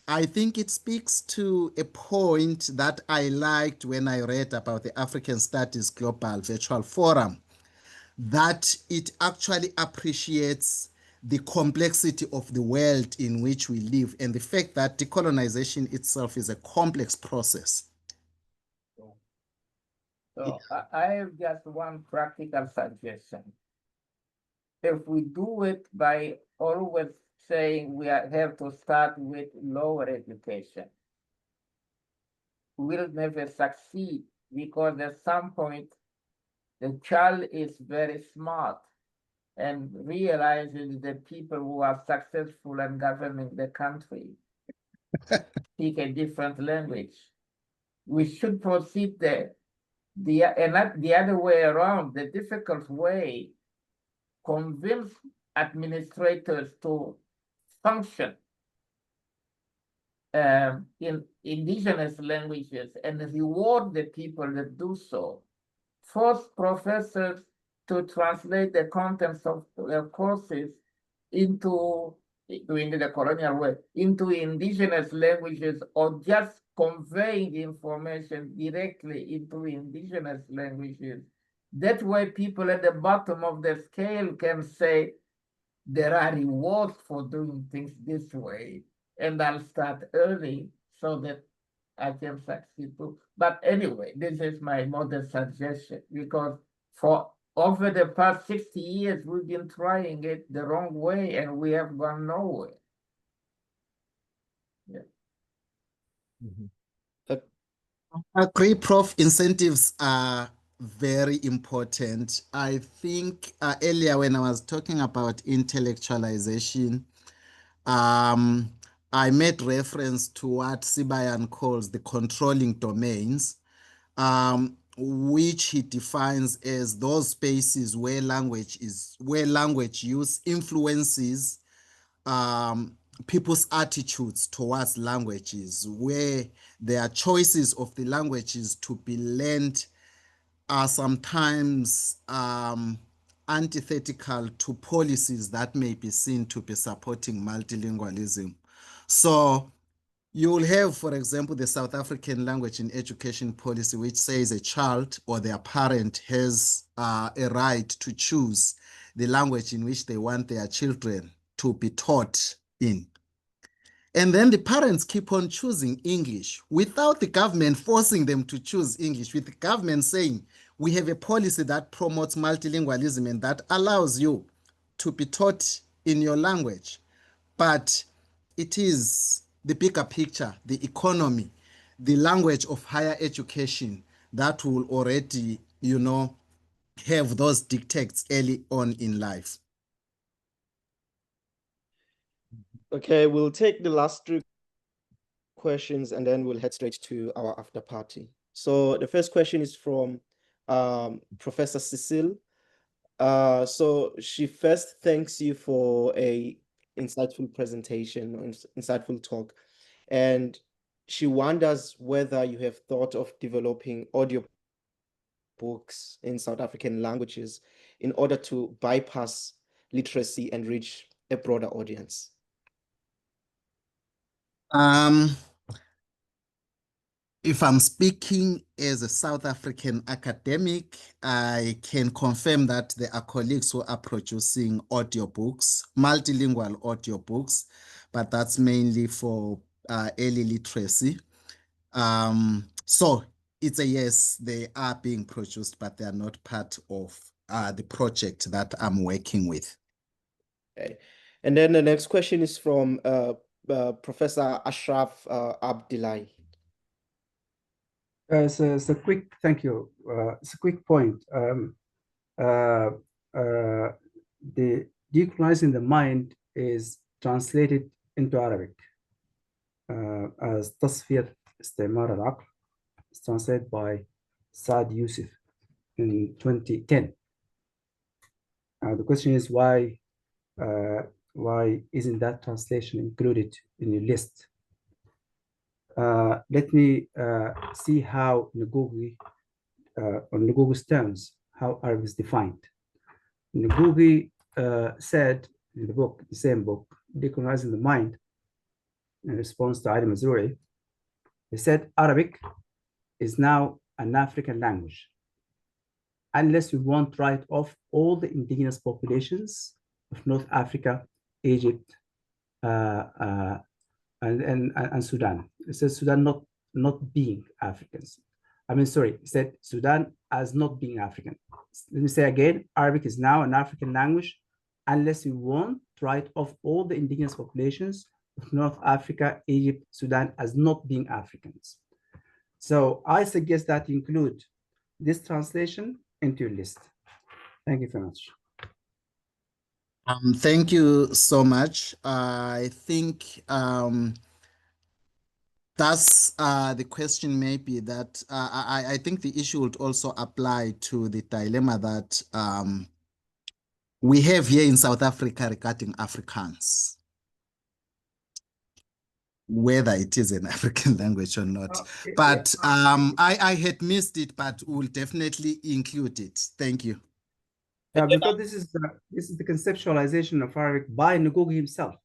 Speaker 1: I think it speaks to a point that I liked when I read about the African Studies Global Virtual Forum, that it actually appreciates the complexity of the world in which we live and the fact that decolonization itself is a complex process.
Speaker 3: So I have just one practical suggestion. If we do it by always saying we have to start with lower education, we'll never succeed, because at some point the child is very smart and realizes that people who are successful and governing the country speak a different language. We should proceed there. And not the other way around, the difficult way, convince administrators to function in indigenous languages and reward the people that do so. Force professors to translate the contents of their courses into the colonial way, into indigenous languages, or just conveying information directly into indigenous languages. That way people at the bottom of the scale can say, there are rewards for doing things this way, and I'll start early so that I can succeed too. But anyway, this is my modest suggestion, because for over the past 60 years, we've been trying it the wrong way and we have gone nowhere. Yeah.
Speaker 1: I agree, Prof. Incentives are very important. I think earlier when I was talking about intellectualization, I made reference to what Sibayan calls the controlling domains, which he defines as those spaces where language use influences people's attitudes towards languages, where their choices of the languages to be learned are sometimes antithetical to policies that may be seen to be supporting multilingualism. So you will have, for example, the South African language in education policy, which says a child or their parent has a right to choose the language in which they want their children to be taught in. And then the parents keep on choosing English without the government forcing them to choose English, with the government saying, we have a policy that promotes multilingualism and that allows you to be taught in your language. But it is the bigger picture, the economy, the language of higher education that will already, have those dictates early on in life.
Speaker 2: Okay, we'll take the last 3 questions and then we'll head straight to our after party. So the first question is from Professor Cecile. So she first thanks you for a insightful presentation, insightful talk, and she wonders whether you have thought of developing audio books in South African languages in order to bypass literacy and reach a broader audience.
Speaker 1: If I'm speaking as a South African academic, I can confirm that there are colleagues who are producing audiobooks, multilingual audiobooks, but that's mainly for early literacy. So it's a yes, they are being produced, but they are not part of the project that I'm working with.
Speaker 2: Okay. And then the next question is from Professor Ashraf Abdullahi.
Speaker 6: So it's a quick, thank you. It's a quick point. Do Decolonizing the Mind is translated into Arabic as تصفية استعمار العقل. It's translated by Saad Youssef in 2010. The question is why isn't that translation included in your list? Let me see how Ngugi, on Ngugi's terms, how Arabic is defined. Ngugi said in the book, the same book, Decolonizing the Mind, in response to Ali Mazrui, he said Arabic is now an African language, unless we want to write off all the indigenous populations of North Africa, Egypt, and Sudan. It says Sudan not being Africans. I mean, sorry, it said Sudan as not being African. Let me say again, Arabic is now an African language, unless we want to write off all the indigenous populations of North Africa, Egypt, Sudan as not being Africans. So I suggest that you include this translation into your list. Thank you very much.
Speaker 1: Thank you so much. I think that's the question may be that I think the issue would also apply to the dilemma that we have here in South Africa regarding Afrikaans, whether it is an African language or not. But I had missed it, but we'll definitely include it. Thank you.
Speaker 6: Because this is the conceptualization of Arabic by Ngugi himself.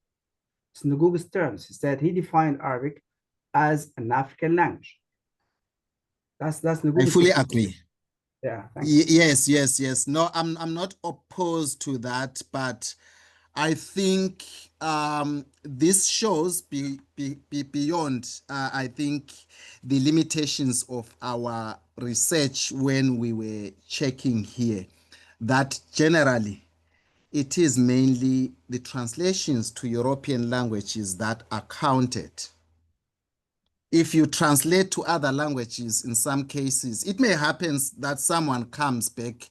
Speaker 6: It's Ngugi's terms. He said he defined Arabic as an African language. That's Ngugi's.
Speaker 1: I fully agree.
Speaker 6: Yeah.
Speaker 1: Yes. No, I'm not opposed to that, but I think this shows beyond, I think, the limitations of our research when we were checking here, that generally it is mainly the translations to European languages that are counted. If you translate to other languages, in some cases, it may happen that someone comes back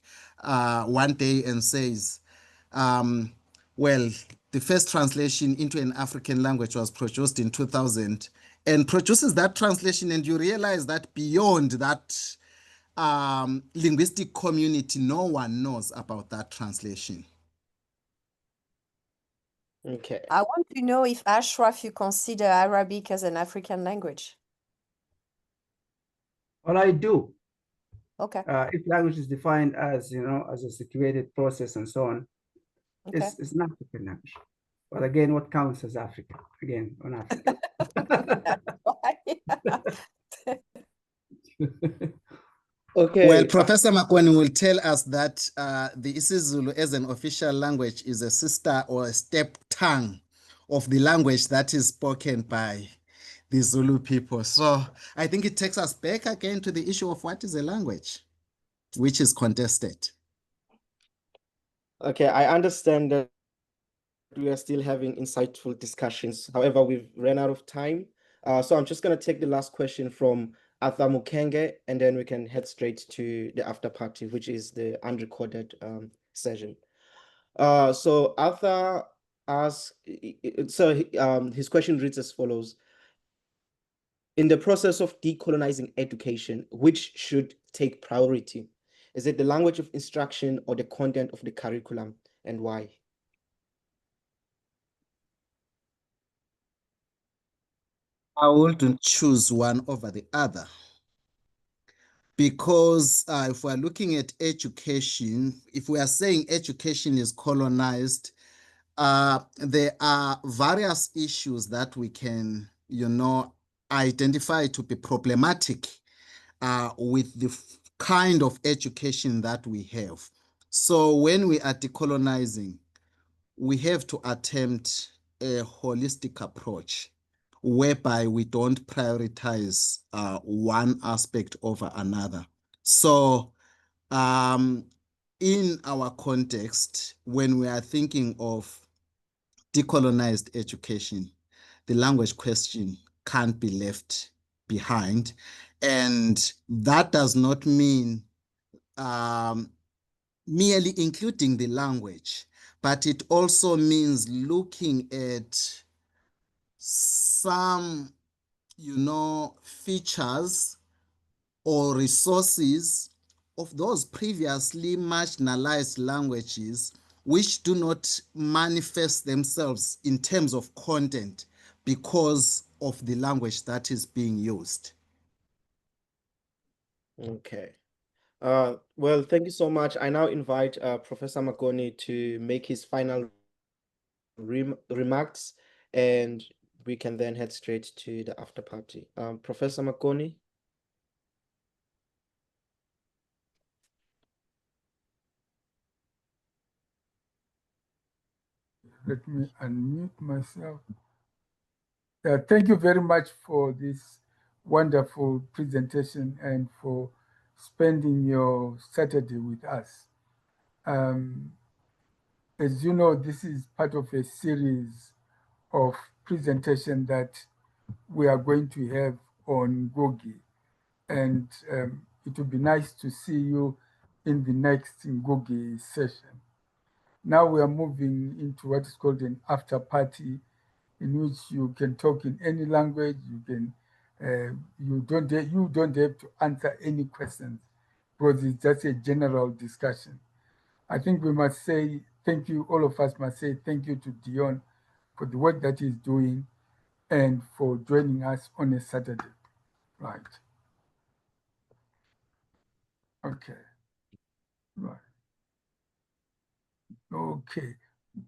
Speaker 1: one day and says, well, the first translation into an African language was produced in 2000, and produces that translation, and you realize that beyond that linguistic community, no one knows about that translation.
Speaker 2: Okay.
Speaker 7: I want to know if, Ashraf, you consider Arabic as an African language.
Speaker 6: Well, I do.
Speaker 7: Okay.
Speaker 6: If language is defined as, as a situated process and so on,
Speaker 7: Okay.
Speaker 6: it's an African language. But again, what counts as Africa? Again, on Africa.
Speaker 2: Okay.
Speaker 1: Well, Professor Makoni will tell us that the isiZulu as an official language is a sister or a step tongue of the language that is spoken by the Zulu people. So I think it takes us back again to the issue of what is a language, which is contested.
Speaker 2: Okay, I understand that we are still having insightful discussions. However, we've run out of time. So I'm just going to take the last question from Arthur Mukenge, and then we can head straight to the after party, which is the unrecorded session. So Arthur asks, his question reads as follows. In the process of decolonizing education, which should take priority? Is it the language of instruction or the content of the curriculum, and why?
Speaker 1: I wouldn't choose one over the other, because if we're looking at education, if we are saying education is colonized, there are various issues that we can, identify to be problematic with the kind of education that we have. So when we are decolonizing, we have to attempt a holistic approach whereby we don't prioritize one aspect over another. So in our context, when we are thinking of decolonized education, the language question can't be left behind. And that does not mean merely including the language, but it also means looking at some, features or resources of those previously marginalized languages which do not manifest themselves in terms of content because of the language that is being used.
Speaker 2: Okay. Well, thank you so much. I now invite Professor Makoni to make his final remarks, and we can then head straight to the after party. Professor Makoni.
Speaker 4: Let me unmute myself. Thank you very much for this wonderful presentation and for spending your Saturday with us. As you know, this is part of a series of presentation that we are going to have on Ngugi. And it would be nice to see you in the next Ngugi session. Now we are moving into what is called an after party, in which you can talk in any language. You can, you don't have to answer any questions, because it's just a general discussion. I think we must say thank you. All of us must say thank you to Dion for the work that he's doing and for joining us on a Saturday. Right. Okay. Right. Okay.